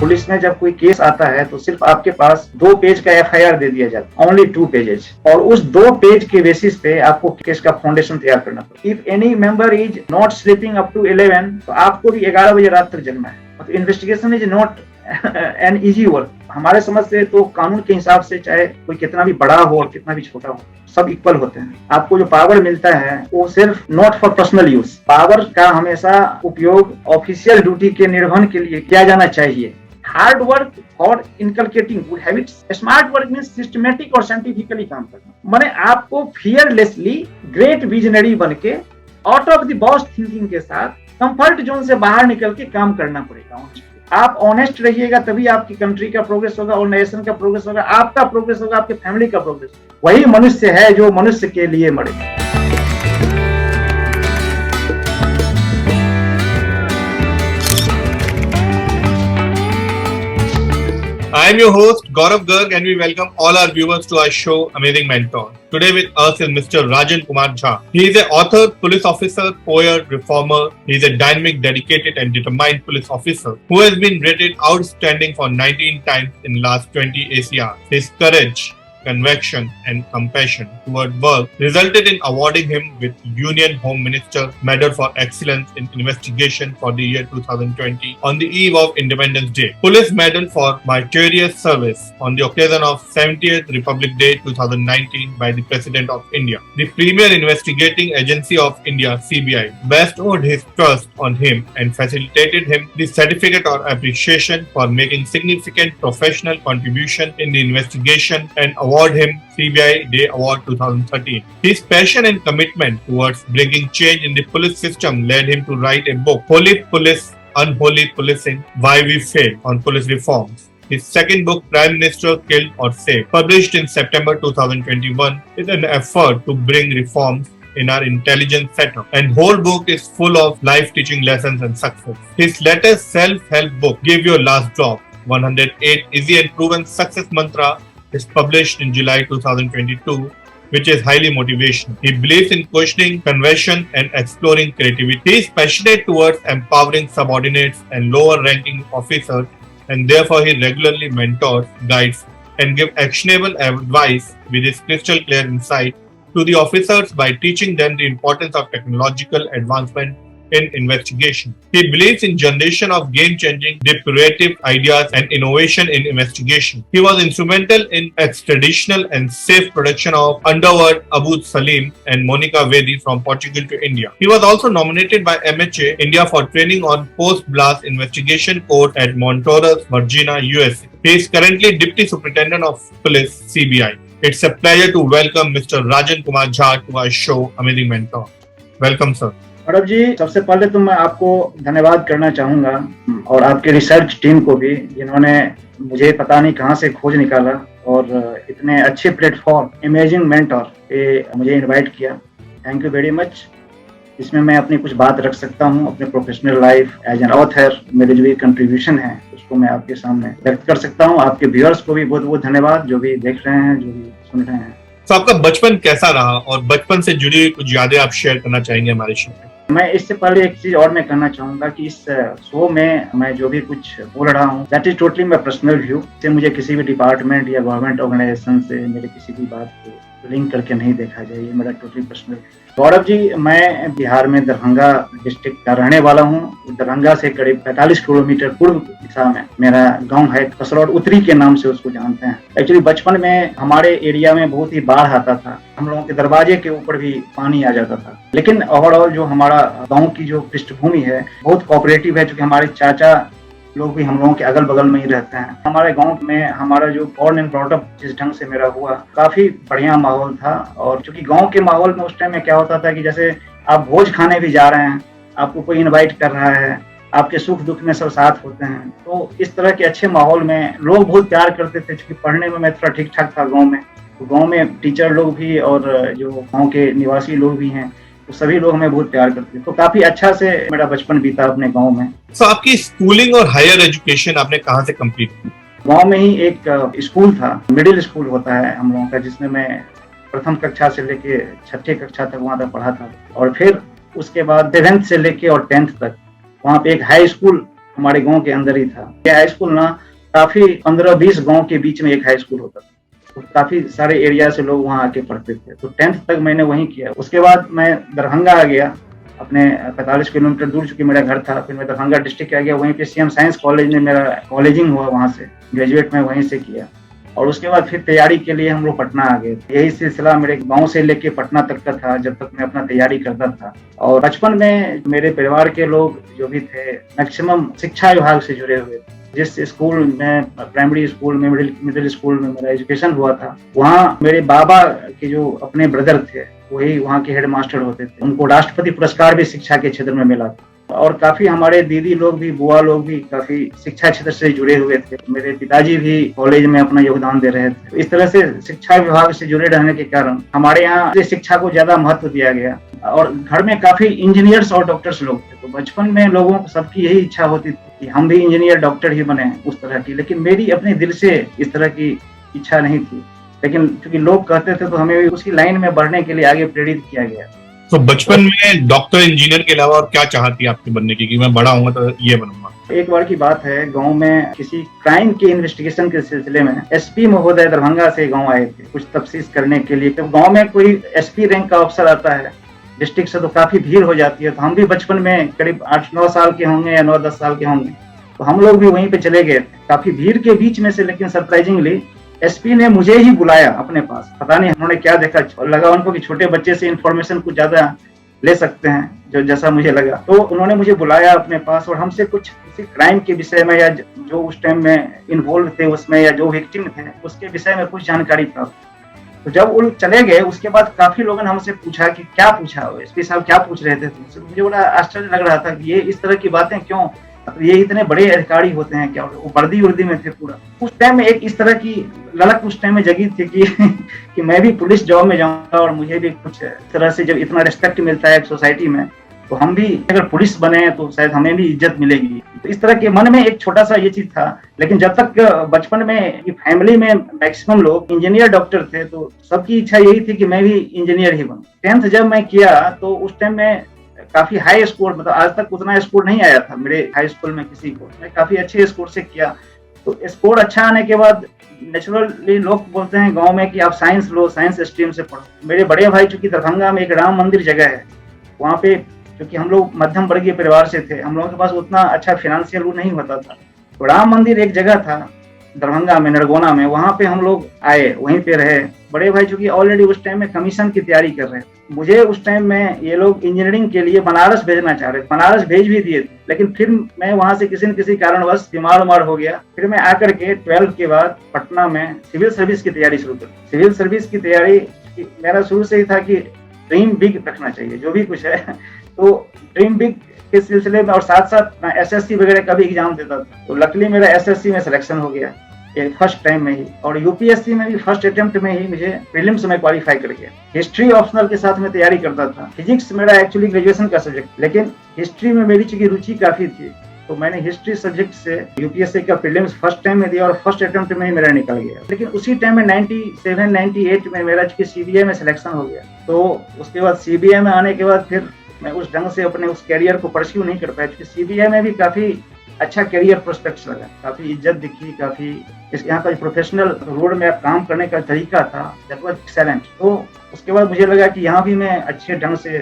Police में जब कोई केस आता है तो सिर्फ आपके पास 2 पेज का FIR दे दिया जाता है, ओनली 2 पेजेस, और उस 2 पेज के बेसिस पे आपको केस का फाउंडेशन तैयार करना पड़ता है। If any member is not sleeping up to 11, तो आपको भी 11 बजे रात तक जगना है। तो investigation is not an easy work. हमारे समझ से तो कानून के हिसाब से चाहे कोई कितना भी बड़ा हो और कितना भी छोटा हो, सब इक्वल होते हैं। आपको जो पावर मिलता है वो सिर्फ not for personal use, power का हमेशा उपयोग ऑफिशियल ड्यूटी के निर्वहन के लिए किया जाना चाहिए। हार्ड वर्क और inculcating good habits, smart work means systematic और साइंटिफिकली काम करना। माने आपको फियरलेसली ग्रेट विजनरी बन के out of the box thinking के साथ कंफर्ट जोन से बाहर निकल के काम करना पड़ेगा। आप ऑनेस्ट रहिएगा तभी आपकी कंट्री का प्रोग्रेस होगा और नेशन का प्रोग्रेस होगा, आपका प्रोग्रेस होगा, आपके फैमिली का प्रोग्रेस। वही मनुष्य है जो मनुष्य के लिए मरे। I am your host Gaurav Garg and we welcome all our viewers to our show Amazing Mentor. Today with us is Mr. Rajan Kumar Jha. He is an author, police officer, poet, reformer. He is a dynamic, dedicated and determined police officer who has been rated outstanding for 19 times in last 20 ACR. His courage, conviction and compassion toward work resulted in awarding him with Union Home Minister Medal for Excellence in Investigation for the year 2020 on the eve of Independence Day, Police Medal for Meritorious Service on the occasion of 70th Republic Day 2019 by the President of India. The premier investigating agency of India, CBI, bestowed his trust on him and facilitated him the certificate or appreciation for making significant professional contribution in the investigation and award him CBI Day Award 2013. His passion and commitment towards bringing change in the police system led him to write a book, Holy Police, Unholy Policing, Why We Fail, on police reforms. His second book, Prime Minister Killed or Saved, published in September 2021, is an effort to bring reforms in our intelligence setup, and whole book is full of life-teaching lessons and success. His latest self-help book, Give Your Last Drop, 108 Easy and Proven Success Mantra, is published in July 2022, which is highly motivational. He believes in questioning convention and exploring creativity. He is passionate towards empowering subordinates and lower-ranking officers, and therefore he regularly mentors, guides, and gives actionable advice with his crystal clear insight to the officers by teaching them the importance of technological advancement in investigation. He believes in generation of game-changing, disruptive ideas and innovation in investigation. He was instrumental in extraditional and safe production of underworld Abu Salim and Monica Vedi from Portugal to India. He was also nominated by MHA India for training on post-blast investigation course at Montrose, Virginia, USA. He is currently Deputy Superintendent of Police, CBI. It's a pleasure to welcome Mr. Rajan Kumar Jha to our show, Amazing Mentor. Welcome, sir. Gaurav ji, सबसे पहले तो मैं आपको धन्यवाद करना चाहूंगा और आपके रिसर्च टीम को भी, जिन्होंने मुझे पता नहीं कहां से खोज निकाला और इतने अच्छे प्लेटफॉर्म अमेजिंग मेंटर पे मुझे इनवाइट किया। Thank you very much. इसमें मैं अपनी कुछ बात रख सकता हूं, अपने professional life as an author, मेरे जो भी कंट्रीब्यूशन है उसको मैं आपके सामने व्यक्त कर सकता हूं। आपके व्यूअर्स को भी बहुत बहुत धन्यवाद, जो भी देख रहे हैं, जो भी सुन रहे हैं। तो आपका बचपन कैसा रहा और बचपन से जुड़ी हुई कुछ यादें आप शेयर करना चाहेंगे हमारे शो में? मैं इससे पहले एक चीज और मैं कहना चाहूंगा कि इस शो में मैं जो भी कुछ बोल रहा हूँ that is totally my personal view. से मुझे किसी भी डिपार्टमेंट या गवर्नमेंट ऑर्गेनाइजेशन से मेरे किसी भी बात को लिंक करके नहीं देखा जाए, ये मेरा टोटली पर्सनल। गौरव जी, मैं बिहार में दरभंगा डिस्ट्रिक्ट का रहने वाला हूँ। दरभंगा से करीब 45 किलोमीटर पूर्व दिशा में मेरा गांव है, कसरौड़ उत्तरी के नाम से उसको जानते हैं। एक्चुअली बचपन में हमारे एरिया में बहुत ही बाढ़ आता था, हम लोगों के दरवाजे के ऊपर भी पानी आ जाता था। लेकिन ओवरऑल जो हमारा गाँव की जो पृष्ठभूमि है बहुत कोऑपरेटिव है, क्योंकि हमारे चाचा लोग भी हम लोगों के अगल बगल में ही रहते हैं। हमारे गांव में हमारा जो बॉर्न एंड ब्रॉट अप जिस ढंग से मेरा हुआ, काफी बढ़िया माहौल था। और चूंकि गांव के माहौल में उस टाइम में क्या होता था कि जैसे आप भोज खाने भी जा रहे हैं, आपको कोई इनवाइट कर रहा है, आपके सुख दुख में सब साथ होते हैं, तो इस तरह के अच्छे माहौल में लोग बहुत प्यार करते थे। चूंकि पढ़ने में मैं थोड़ा ठीक ठाक था गाँव में, तो गाँव में टीचर लोग भी और जो गाँव के निवासी लोग भी हैं, तो सभी लोग हमें बहुत प्यार करते हैं। तो काफी अच्छा से मेरा बचपन बीता अपने गांव में। तो आपकी स्कूलिंग और हायर एजुकेशन आपने कहाँ से कंप्लीट की? गांव में ही एक स्कूल था, मिडिल स्कूल होता है हम लोगों का, जिसमें मैं प्रथम कक्षा से लेके 6ठी कक्षा तक वहां तक पढ़ा था। और फिर उसके बाद 7th से लेके और 10th तक वहाँ पे एक हाई स्कूल हमारे गांव के अंदर ही था। ये हाई स्कूल ना काफी 15-20 गांव के बीच में एक हाई स्कूल होता था। तो काफी सारे एरिया से लोग वहाँ आके पढ़ते थे। तो 10th तक मैंने वहीं किया। उसके बाद मैं दरभंगा आ गया, अपने 45 किलोमीटर दूर चूंकि मेरा घर था। फिर मैं दरभंगा डिस्ट्रिक्ट आ गया, वहीं पे सीएम साइंस कॉलेज में मेरा कॉलेजिंग हुआ, वहाँ से ग्रेजुएट मैं वहीं से किया। और उसके बाद फिर तैयारी के लिए हम लोग पटना आ गए। यही सिलसिला मेरे गांव से लेके पटना तक का था, जब तक मैं अपना तैयारी करता था। और बचपन में मेरे परिवार के लोग जो भी थे मैक्सिमम शिक्षा विभाग से जुड़े हुए थे। जिस स्कूल में, प्राइमरी स्कूल में, मिडिल स्कूल में मेरा एजुकेशन हुआ था, वहाँ मेरे बाबा के जो अपने ब्रदर थे वही वहाँ के हेड मास्टर होते थे। उनको राष्ट्रपति पुरस्कार भी शिक्षा के क्षेत्र में मिला था। और काफी हमारे दीदी लोग भी, बुआ लोग भी काफी शिक्षा क्षेत्र से जुड़े हुए थे। मेरे पिताजी भी कॉलेज में अपना योगदान दे रहे थे। तो इस तरह से शिक्षा विभाग से जुड़े रहने के कारण हमारे यहाँ शिक्षा को ज्यादा महत्व दिया गया। और घर में काफी इंजीनियर्स और डॉक्टर्स लोग थे। तो बचपन में लोगों को सबकी यही इच्छा होती थी कि हम भी इंजीनियर डॉक्टर ही बने, उस तरह की। लेकिन मेरी अपने दिल से इस तरह की इच्छा नहीं थी। लेकिन क्योंकि लोग कहते थे तो हमें भी उसी लाइन में बढ़ने के लिए आगे प्रेरित किया गया। तो बचपन में डॉक्टर इंजीनियर के अलावा और क्या चाहती आपके बनने की, कि मैं बड़ा हूँ तो ये बनूंगा? एक बार की बात है, गांव में किसी क्राइम के इन्वेस्टिगेशन के सिलसिले में एसपी महोदय दरभंगा से गांव आए थे कुछ तफ्तीश करने के लिए। तो गांव में कोई एसपी रैंक का अफसर आता है डिस्ट्रिक्ट से तो काफी भीड़ हो जाती है। तो हम भी बचपन में करीब 8-9 साल के होंगे या 9-10 साल के होंगे, तो हम लोग भी वहीं पे चले गए थे काफी भीड़ के बीच में से। लेकिन सरप्राइजिंगली एसपी ने मुझे ही बुलाया अपने पास। पता नहीं उन्होंने क्या देखा, लगा उनको कि छोटे बच्चे से इन्फॉर्मेशन कुछ ज्यादा ले सकते हैं, जो जैसा मुझे लगा। तो उन्होंने मुझे बुलाया अपने पास और हमसे कुछ किसी क्राइम के विषय में या जो उस टाइम में इन्वॉल्व थे उसमें या जो विक्टिम थे उसके विषय में कुछ जानकारी प्राप्त। तो जब वो चले गए उसके बाद काफी लोगों ने हमसे पूछा कि क्या पूछा, एसपी साहब क्या पूछ रहे थे तुमसे। मुझे बड़ा आश्चर्य लग रहा था कि ये इस तरह की बातें क्यों, मतलब ये इतने बड़े अधिकारी होते हैं क्या? वो वर्दी उर्दी में थे पूरा। उस टाइम में एक इस तरह की ललक उस टाइम में जगी थी कि मैं भी पुलिस जॉब में जाऊंगा और मुझे भी कुछ तरह से जब इतना रिस्पेक्ट मिलता है एक सोसाइटी में, तो हम भी अगर पुलिस बने तो शायद हमें भी इज्जत मिलेगी। तो इस तरह के मन में एक छोटा सा ये चीज था। लेकिन जब तक बचपन में फैमिली में मैक्सिमम लोग इंजीनियर डॉक्टर थे तो सबकी इच्छा यही थी कि मैं भी इंजीनियर ही बनूं। 10th जब मैं किया तो उस टाइम में काफी हाई स्कोर, मतलब आज तक उतना स्कोर नहीं आया था मेरे हाई स्कूल में किसी को। मैं काफी अच्छे स्कोर से किया। तो स्कोर अच्छा आने के बाद नेचुरली लोग बोलते हैं गांव में कि आप साइंस लो, साइंस स्ट्रीम से पढ़ो। मेरे बड़े भाई चूंकि दरभंगा में एक राम मंदिर जगह है, वहाँ पे क्योंकि हम लोग मध्यम वर्गीय परिवार से थे, हम लोगों के पास उतना अच्छा फाइनेंशियल वो नहीं होता था। तो राम मंदिर एक जगह था दरभंगा में, नरगोना में, वहाँ पे हम लोग आए, वहीं पे रहे। बड़े भाई चूंकि ऑलरेडी उस टाइम में कमीशन की तैयारी कर रहे थे। मुझे उस टाइम में ये लोग इंजीनियरिंग के लिए बनारस भेजना चाह रहे थे, बनारस भेज भी दिए थे। लेकिन फिर मैं वहां से किसी न किसी कारणवश बीमार हो गया। फिर मैं आकर के 12th के बाद पटना में सिविल सर्विस की तैयारी शुरू कर। सिविल सर्विस की तैयारी मेरा शुरू से ही था कि ड्रीम बिग रखना चाहिए, जो भी कुछ है। तो ड्रीम बिग के सिलसिले में और साथ साथ मैं एसएससी वगैरह का भी एग्जाम देता था। तो लकीली मेरा एसएससी में सिलेक्शन हो गया फर्स्ट टाइम में ही, और यूपीएससी में भी फर्स्ट अटेम्प्ट में ही मुझे प्रीलिम्स में क्वालिफाई कर गया। हिस्ट्री ऑप्शनल के साथ में तैयारी करता था। फिजिक्स मेरा एक्चुअली ग्रेजुएशन का सब्जेक्ट, लेकिन हिस्ट्री में मेरी चूंकि रुचि काफी थी तो मैंने हिस्ट्री सब्जेक्ट से यूपीएससी का प्रीलिम्स फर्स्ट टाइम में दिया और फर्स्ट अटेम्प्ट में ही मेरा निकल गया। लेकिन उसी टाइम में 97-98 में मेरा चूंकि सीबीआई में सिलेक्शन हो गया। तो उसके बाद सीबीआई में आने के बाद फिर मैं उस ढंग से अपने उस कैरियर को परस्यू नहीं कर पाया, क्योंकि सीबीआई में भी काफी अच्छा करियर प्रोस्पेक्ट्स लगा, काफी इज्जत दिखी, काफी यहाँ का प्रोफेशनल रोड में काम करने का तरीका था दैट वाज एक्सेलेंट। तो उसके बाद मुझे लगा कि यहाँ भी मैं अच्छे ढंग से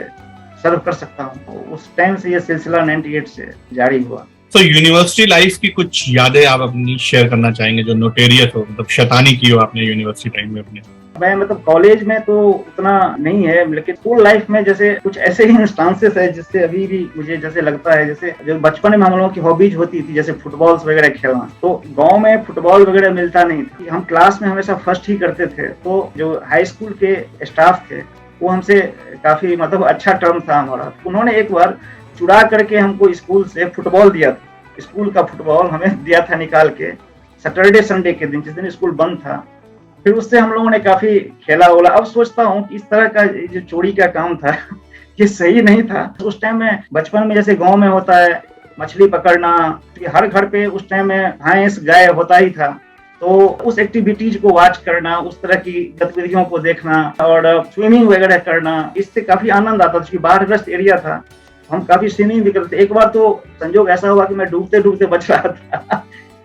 सर्व कर सकता हूँ। तो उस टाइम से ये सिलसिला 98 से जारी हुआ। तो यूनिवर्सिटी लाइफ की कुछ यादें आप अपनी शेयर करना चाहेंगे जो नोटेरियस हो, मतलब शैतानी की हो आपने यूनिवर्सिटी टाइम में अपने? मैं मतलब कॉलेज में तो उतना नहीं है, लेकिन स्कूल लाइफ में जैसे कुछ ऐसे ही इंस्टांसेस है जिससे अभी भी मुझे जैसे लगता है, जैसे जो बचपन में हम लोगों की हॉबीज होती थी जैसे फुटबॉल वगैरह खेलना। तो गांव में फुटबॉल वगैरह मिलता नहीं था, हम क्लास में हमेशा फर्स्ट ही करते थे। तो जो हाई स्कूल के स्टाफ थे वो हमसे काफी मतलब अच्छा टर्म था हमारा। उन्होंने एक बार चुरा करके हमको स्कूल से फुटबॉल दिया था, स्कूल का फुटबॉल हमें दिया था निकाल के, सैटरडे संडे के दिन जिस दिन स्कूल बंद था। फिर उससे हम लोगों ने काफी खेला वोला। अब सोचता हूँ कि इस तरह का जो चोरी का काम था ये सही नहीं था। उस टाइम में बचपन में जैसे गांव में होता है मछली पकड़ना, हर घर पे उस टाइम में भैंस गाय होता ही था, तो उस एक्टिविटीज को वॉच करना, उस तरह की गतिविधियों को देखना और स्विमिंग वगैरह करना, इससे काफी आनंद आता था। क्योंकि बाढ़ग्रस्त एरिया था हम काफी स्विमिंग भी करते। एक बार तो संजोग ऐसा हुआ कि मैं डूबते डूबते बच रहा था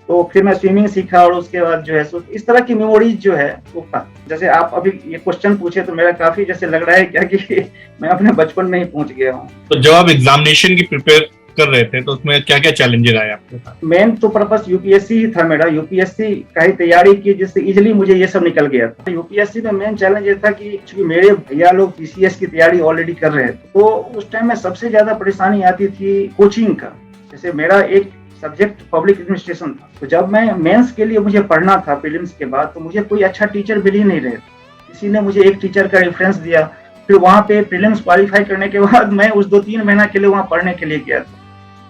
तो फिर मैं स्विमिंग सीखा और उसके बाद जो है सो इस तरह की मेमोरीज जो है वो, जैसे आप अभी ये क्वेश्चन पूछे तो मेरा काफी जैसे लग रहा है क्या कि मैं अपने बचपन में ही पहुंच गया हूँ। तो जब आप एग्जामिनेशन की प्रिपेयर कर रहे थे तो उसमें क्या क्या चैलेंजेस आए आपके साथ? मेन तो पर्पस यूपीएससी ही था मेरा, यूपीएससी का ही तैयारी की जिससे इजिली मुझे ये सब निकल गया था। यूपीएससी में मेन चैलेंज ये था कि चूंकि मेरे भैया लोग पीसीएस की तैयारी ऑलरेडी कर रहे थे तो उस टाइम में सबसे ज्यादा परेशानी आती थी कोचिंग का। जैसे मेरा एक सब्जेक्ट पब्लिक एडमिनिस्ट्रेशन था, तो जब मैं मेंस के लिए मुझे पढ़ना था प्रीलिम्स के बाद, तो मुझे कोई अच्छा टीचर मिल ही नहीं रहे। किसी ने मुझे एक टीचर का रेफरेंस दिया, फिर वहाँ पे प्रीलिम्स क्वालिफाई करने के बाद मैं उस 2-3 महीना के लिए वहाँ पढ़ने के लिए गया था।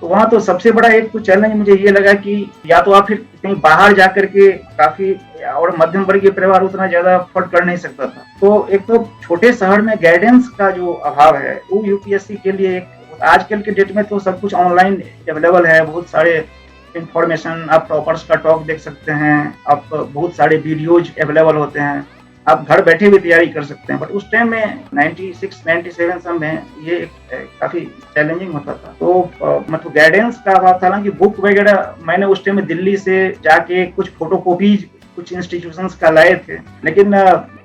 तो वहाँ तो सबसे बड़ा एक तो चैलेंज मुझे ये लगा कि या तो आप फिर कहीं बाहर जाकर के, काफी और मध्यम वर्गीय परिवार उतना ज्यादा अफोर्ड कर नहीं सकता था, तो एक तो छोटे शहर में गाइडेंस का जो अभाव है वो यूपीएससी के लिए एक, आजकल के डेट में तो सब कुछ ऑनलाइन अवेलेबल है, बहुत सारे इंफॉर्मेशन, आप टॉपर्स का टॉक देख सकते हैं, आप बहुत सारे वीडियोज अवेलेबल होते हैं, आप घर बैठे भी तैयारी कर सकते हैं। बट उस टाइम में 96-97 सब में ये काफी चैलेंजिंग होता था। तो मतलब गाइडेंस का अभाव था ना, कि बुक वगैरह मैंने उस टाइम में दिल्ली से जाके कुछ फोटोकॉपीज कुछ इंस्टीट्यूशंस का लाए थे, लेकिन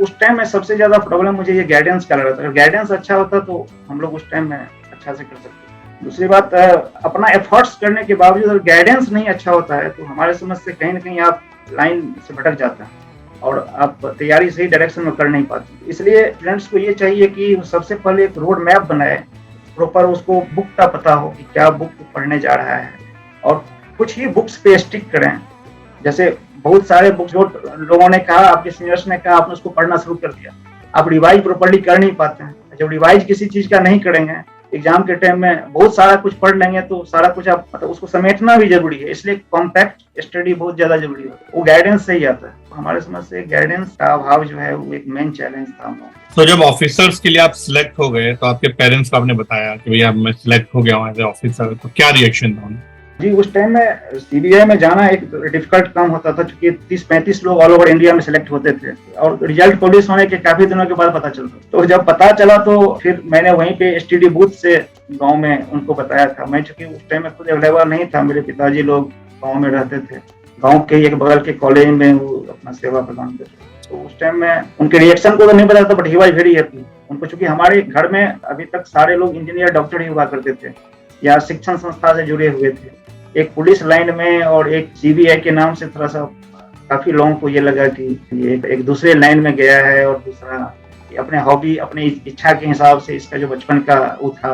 उस टाइम में सबसे ज्यादा प्रॉब्लम मुझे ये गाइडेंस का लग रहा था। अगर गाइडेंस अच्छा होता तो हम लोग उस टाइम में अच्छा से कर सकते। दूसरी बात, अपना एफर्ट्स करने के बावजूद अगर गाइडेंस नहीं अच्छा होता है तो हमारे समझ से कहीं ना कहीं आप लाइन से भटक जाते हैं और आप तैयारी सही डायरेक्शन में कर नहीं पाते। इसलिए स्टूडेंट्स को ये चाहिए कि सबसे पहले एक रोड मैप बनाए, प्रॉपर उसको बुक का पता हो कि क्या बुक पढ़ने जा रहा है, और कुछ ही बुक्स पे स्टिक करें। जैसे बहुत सारे बुक्स जो लोगों ने कहा, आपके सीनियर्स ने कहा, आपने उसको पढ़ना शुरू कर दिया, आप रिवाइज प्रॉपर्ली कर नहीं पाते हैं। जब रिवाइज किसी चीज का नहीं करेंगे, एग्जाम के टाइम में बहुत सारा कुछ पढ़ लेंगे तो सारा कुछ आप मतलब उसको समेटना भी जरूरी है, इसलिए कॉम्पैक्ट स्टडी बहुत ज्यादा जरूरी है। वो गाइडेंस से ही आता है। हमारे समझ से गाइडेंस का अभाव जो है वो एक मेन चैलेंज था हम लोग। तो जब ऑफिसर्स के लिए आप सिलेक्ट हो गए तो आपके पेरेंट्स को आपने बताया कि भैया मैं सिलेक्ट हो गया हूँ एज ए ऑफिसर, तो क्या रिएक्शन था उनका? जी, उस टाइम में सीबीआई में जाना एक डिफिकल्ट काम होता था, क्योंकि 30-35 लोग ऑल ओवर इंडिया में सिलेक्ट होते थे और रिजल्ट पब्लिश होने के काफी दिनों के बाद पता चलता। तो जब पता चला तो फिर मैंने वहीं पे एसटीडी बूथ से गांव में उनको बताया था। मैं चूंकि उस टाइम में खुद अवेलेबल नहीं था, मेरे पिताजी लोग गाँव में रहते थे, गाँव के एक बगल के कॉलेज में वो अपना सेवा प्रदान करते। तो उस टाइम में उनके रिएक्शन को तो नहीं पता था, but he was very happy. उनको चूंकि हमारे घर में अभी तक सारे लोग इंजीनियर डॉक्टर ही हुआ करते थे या शिक्षण संस्था से जुड़े हुए थे, एक पुलिस लाइन में और एक सीबीआई के नाम से थोड़ा सा काफी लोगों को ये लगा कि ये एक दूसरे लाइन में गया है, और दूसरा अपने हॉबी, अपनी इच्छा के हिसाब से इसका जो बचपन का वो था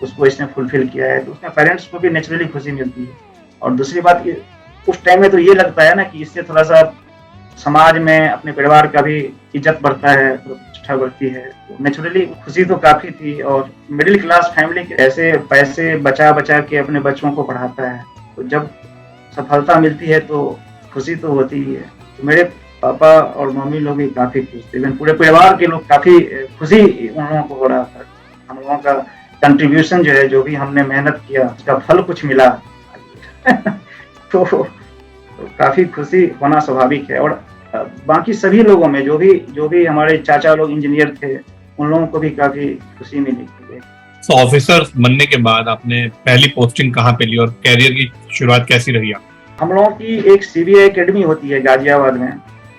उसको इसने फुलफिल किया है, तो उसमें पेरेंट्स को भी नेचुरली खुशी मिलती है। और दूसरी बात, उस टाइम में तो ये लगता है ना कि इससे थोड़ा सा समाज में अपने परिवार का भी इज्जत बढ़ता है, प्रतिष्ठा बढ़ती है, तो नेचुरली खुशी तो काफी थी। और मिडिल क्लास फैमिली के ऐसे पैसे बचा बचा के अपने बच्चों को पढ़ाता है, तो जब सफलता मिलती है तो खुशी तो होती ही है। तो मेरे पापा और मम्मी लोग भी काफी खुश थे, पूरे परिवार के लोग काफी खुशी उन लोगों को हो रहा था। हम लोगों का कंट्रीब्यूशन जो है, जो भी हमने मेहनत किया उसका फल कुछ मिला तो काफी खुशी होना स्वाभाविक है। और बाकी सभी लोगों में जो भी हमारे चाचा लोग इंजीनियर थे, उन लोगों को भी काफी खुशी मिली। तो ऑफिसर बनने के बाद आपने पहली पोस्टिंग कहाँ पे ली और कैरियर की शुरुआत कैसी रही? हम लोगों की एक सीबीआई एकेडमी होती है गाजियाबाद में,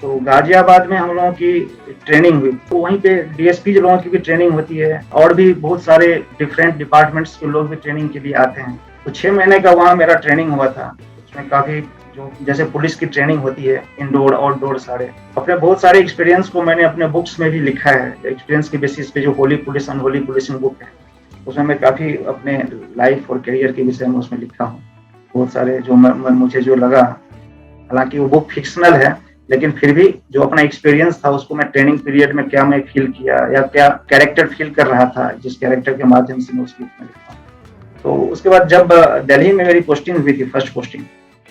तो गाजियाबाद में हम लोगों की ट्रेनिंग हुई, तो वहीं पे डीएसपी लोगों की भी ट्रेनिंग होती है और भी बहुत सारे डिफरेंट डिपार्टमेंट्स के लोग भी ट्रेनिंग के लिए आते हैं। तो 6 महीने का वहाँ मेरा ट्रेनिंग हुआ था। उसमें काफी जो जैसे पुलिस की ट्रेनिंग होती है, इंडोर आउटडोर सारे, अपने बहुत सारे एक्सपीरियंस को मैंने अपने बुक्स में भी लिखा है। एक्सपीरियंस के बेसिस पे जो Holi police unholy policing book है, उसमें मैं काफी अपने लाइफ और करियर के विषय में उसमें लिखा हूँ। बहुत सारे जो मुझे जो लगा, हालांकि वो बुक फिक्शनल है, लेकिन फिर भी जो अपना एक्सपीरियंस था उसको मैं ट्रेनिंग पीरियड में क्या मैं फील किया या क्या कैरेक्टर फील कर रहा था, जिस कैरेक्टर के माध्यम से मैं उस बुक में लिखा हूँ। तो उसके बाद जब दिल्ली में मेरी पोस्टिंग हुई थी, फर्स्ट पोस्टिंग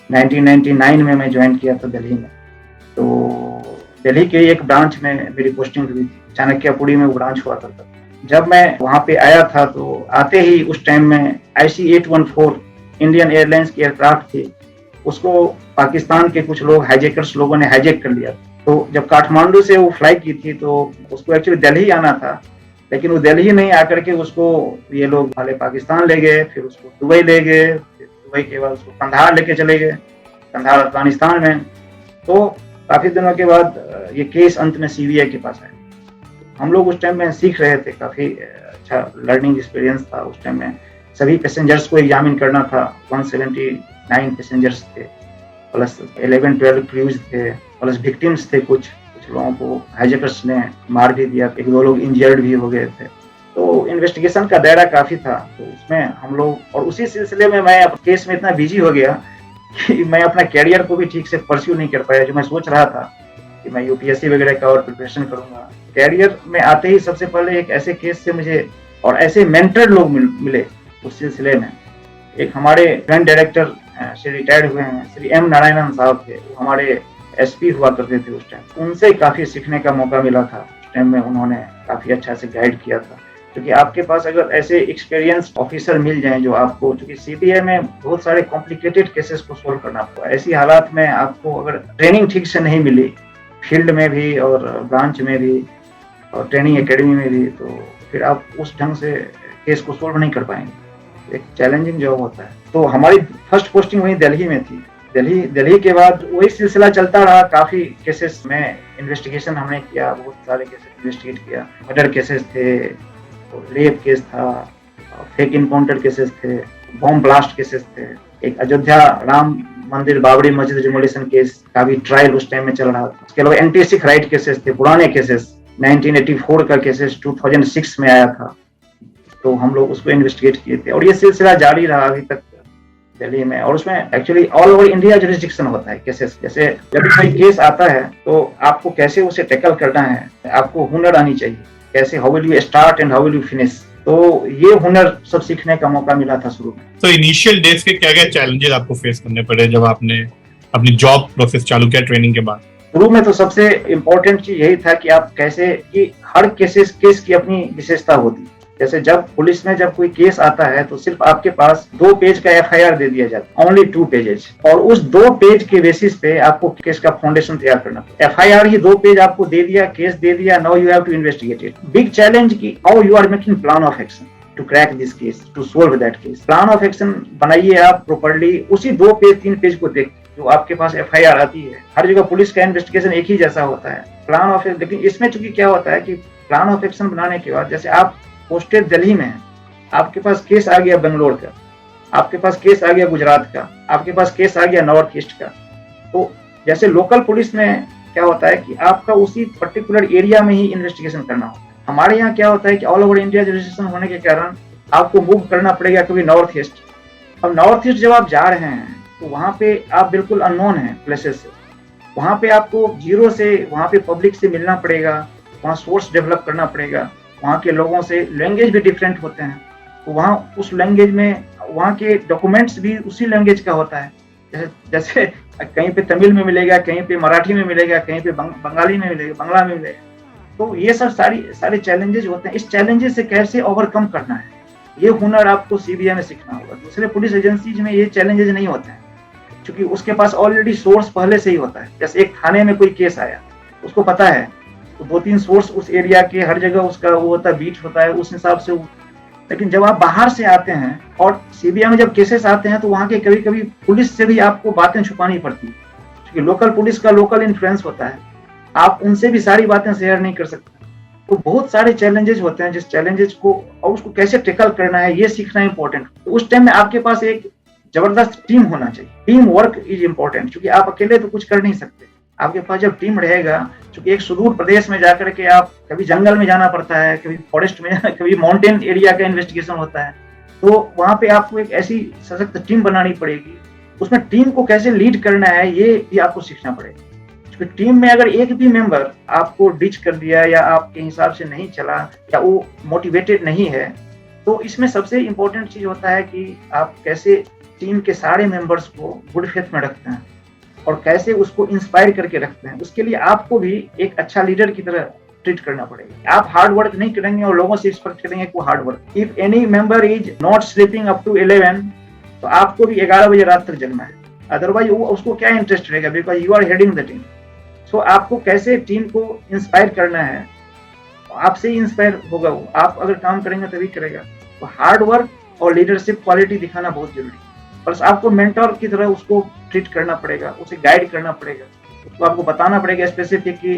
1999 में मैं ज्वाइन किया था दिल्ली में। तो दिल्ली के एक ब्रांच में मेरी पोस्टिंग हुई थी, चाणक्यपुरी में वो ब्रांच हुआ था। जब मैं वहाँ पे आया था तो आते ही उस टाइम में IC-814 इंडियन एयरलाइंस की एयरक्राफ्ट थी, उसको पाकिस्तान के कुछ लोग हाईजैकर्स लोगों ने हाईजैक कर लिया। तो जब काठमांडू से वो फ्लाई की थी तो उसको एक्चुअली दिल्ली आना था, लेकिन वो दिल्ली नहीं आकर के उसको ये लोग पहले पाकिस्तान ले गए, फिर उसको दुबई ले गए, फिर दुबई के बाद उसको कंधार लेके चले गए, कंधार अफगानिस्तान में। तो काफी दिनों के बाद ये केस अंत में सीबीआई के पास आया। हम लोग उस टाइम में सीख रहे थे, काफी अच्छा लर्निंग एक्सपीरियंस था उस टाइम में। सभी पैसेंजर्स को एग्जामिन करना था, 179 पैसेंजर्स थे, प्लस 11-12 क्रूज थे, प्लस विक्टिम्स थे, कुछ लोगों को हाईजैकर्स ने मार भी दिया, 1-2 लोग इंजर्ड भी हो गए थे। तो इन्वेस्टिगेशन का दायरा काफी था, तो उसमें हम लोग, और उसी सिलसिले में मैं केस में इतना बिजी हो गया कि मैं अपना कैरियर को भी ठीक से परस्यू नहीं कर पाया। जो मैं सोच रहा था कि मैं यूपीएससी वगैरह का और प्रिपरेशन करूंगा, कैरियर में आते ही सबसे पहले एक ऐसे केस से मुझे और ऐसे मेंटर लोग मिले उस सिलसिले में। एक हमारे ग्रैंड डायरेक्टर श्री रिटायर्ड हुए हैं, श्री एम नारायणन साहब थे, वो हमारे एसपी हुआ करते थे उस टाइम। उनसे काफी सीखने का मौका मिला था उस टाइम में, उन्होंने काफी अच्छा से गाइड किया था। क्योंकि आपके पास अगर ऐसे एक्सपीरियंस ऑफिसर मिल जाएं जो आपको, क्योंकि सीबीआई में बहुत सारे कॉम्प्लिकेटेड केसेस को सोल्व करना पड़ा, ऐसी हालात में आपको अगर ट्रेनिंग ठीक से नहीं मिली, फील्ड में भी और ब्रांच में भी और ट्रेनिंग एकेडमी में भी, तो फिर आप उस ढंग से केस को सोल्व नहीं कर पाएंगे। एक चैलेंजिंग जॉब होता है। तो हमारी फर्स्ट पोस्टिंग वहीं दिल्ली में थी। दिल्ली के बाद वही सिलसिला चलता रहा। काफी केसेस में इन्वेस्टिगेशन हमने किया, बहुत सारे केसेस इन्वेस्टिगेट किया। मर्डर केसेस थे, रेप केस था, फेक इनकाउंटर केसेस थे, बॉम्ब ब्लास्ट केसेस थे। एक अयोध्या राम मंदिर बाबरी मस्जिद डिमोलिशन केस का भी ट्रायल उस टाइम में चल रहा था। उसके अलावा एंटी-सिख राइट केसेस थे, पुराने केसेस, 1984 का केसेस 2006 में आया था, तो हम लोग उसको इन्वेस्टिगेट किए थे। और ये सिलसिला जारी रहा अभी तक दिल्ली में। और उसमें actually all over India jurisdiction होता है केसेस। जैसे जब भी कोई केस आता है तो आपको कैसे उसे टैकल करना है, आपको हुनर आनी चाहिए, कैसे how will you start and how will you finish. तो ये हुनर सब सीखने का मौका मिला था शुरू में। तो इनिशियल डेज के क्या क्या चैलेंजेस आपको फेस करने पड़े जब आपने अपनी जॉब प्रोसेस चालू किया ट्रेनिंग के बाद? शुरू में तो सबसे इम्पोर्टेंट चीज यही था कि आप कैसे, कि हर केस की अपनी विशेषता होती। जैसे जब पुलिस में जब कोई केस आता है तो सिर्फ आपके पास 2 पेज का एफआईआर दे दिया जाता है, ओनली 2 पेजेस, और उस 2 पेज के बेसिस पे आपको केस का फाउंडेशन तैयार करना। एफआईआर ही 2 पेज आपको दे दिया, केस दे दिया, now you have to investigate it. Big challenge की how you are making plan of action to crack this case, to solve that case. Plan of action बनाइए आप प्रॉपर्ली, उसी 2 पेज 3 पेज को देख जो आपके पास एफआईआर आती है। हर जगह पुलिस का इन्वेस्टिगेशन एक ही जैसा होता है, प्लान ऑफ, लेकिन इसमें चूंकि क्या होता है कि प्लान ऑफ एक्शन बनाने के बाद, जैसे आप पोस्टेड दिल्ली में है, आपके पास केस आ गया बेंगलोर का, आपके पास केस आ गया गुजरात का, आपके पास केस आ गया नॉर्थ ईस्ट का। तो जैसे लोकल पुलिस में क्या होता है कि आपका उसी पर्टिकुलर एरिया में ही इन्वेस्टिगेशन करना होता है। हमारे यहाँ क्या होता है कि ऑल ओवर इंडिया जुरिस्डिक्शन होने के कारण आपको मूव करना पड़ेगा कभी नॉर्थ ईस्ट। अब नॉर्थ ईस्ट जब आप जा रहे हैं तो वहाँ पे आप बिल्कुल अननोन है प्लेसेस से, वहाँ पे आपको जीरो से, वहाँ पे पब्लिक से मिलना पड़ेगा, वहाँ सोर्स डेवलप करना पड़ेगा, वहाँ के लोगों से, लैंग्वेज भी डिफरेंट होते हैं, तो वहाँ उस लैंग्वेज में वहाँ के डॉक्यूमेंट्स भी उसी लैंग्वेज का होता है। जैसे कहीं पे तमिल में मिलेगा, कहीं पे मराठी में मिलेगा, कहीं पे बंगाली में मिलेगा, बांग्ला में मिलेगा। तो ये सब सारे चैलेंजेस होते हैं। इस चैलेंजेस से कैसे ओवरकम करना है, ये हुनर आपको सीबीआई में सीखना होगा। दूसरे पुलिस एजेंसीज में ये चैलेंजेस नहीं होते हैं, क्योंकि उसके पास ऑलरेडी सोर्स पहले से ही होता है। जैसे एक थाने में कोई केस आया, उसको पता है, तो 2-3 सोर्स उस एरिया के, हर जगह उसका वो होता है, बीट होता है, उस हिसाब से। लेकिन जब आप बाहर से आते हैं और सीबीआई में जब केसेस आते हैं तो वहाँ के कभी कभी पुलिस से भी आपको बातें छुपानी पड़ती है, क्योंकि लोकल पुलिस का लोकल इन्फ्लुएंस होता है, आप उनसे भी सारी बातें शेयर नहीं कर सकते। तो बहुत सारे चैलेंजेस होते हैं, जिस चैलेंजेस को और उसको कैसे टैकल करना है ये सीखना इंपॉर्टेंट। तो उस टाइम में आपके पास एक जबरदस्त टीम होना चाहिए। टीम वर्क इज इम्पोर्टेंट, क्योंकि आप अकेले तो कुछ कर नहीं सकते। आपके पास जब टीम रहेगा, क्योंकि एक सुदूर प्रदेश में जाकर के आप कभी जंगल में जाना पड़ता है, कभी फॉरेस्ट में जाना, कभी माउंटेन एरिया का इन्वेस्टिगेशन होता है, तो वहां पे आपको एक ऐसी सशक्त टीम बनानी पड़ेगी। उसमें टीम को कैसे लीड करना है ये भी आपको सीखना पड़ेगा, क्योंकि टीम में अगर एक भी मेंबर आपको डिच कर दिया या आपके हिसाब से नहीं चला या वो मोटिवेटेड नहीं है, तो इसमें सबसे इम्पोर्टेंट चीज होता है कि आप कैसे टीम के सारे मेंबर्स को गुड फेथ में रखते हैं और कैसे उसको इंस्पायर करके रखते हैं। उसके लिए आपको भी एक अच्छा लीडर की तरह ट्रीट करना पड़ेगा। आप हार्ड वर्क नहीं करेंगे और लोगों से एक्सपेक्ट करेंगे कि hard work. If any member is not sleeping up to 11, तो आपको भी 11 बजे रात तक जगना है, अदरवाइज उसको क्या इंटरेस्ट रहेगा, because you are heading the team. So आपको कैसे टीम को इंस्पायर करना है आपसे ही इंस्पायर होगा वो, आप अगर काम करेंगे तभी करेगा। तो हार्ड वर्क और लीडरशिप क्वालिटी दिखाना बहुत जरूरी है। बस आपको मेंटर की तरह उसको ट्रीट करना पड़ेगा, उसे गाइड करना पड़ेगा, उसको आपको बताना पड़ेगा स्पेसिफिक कि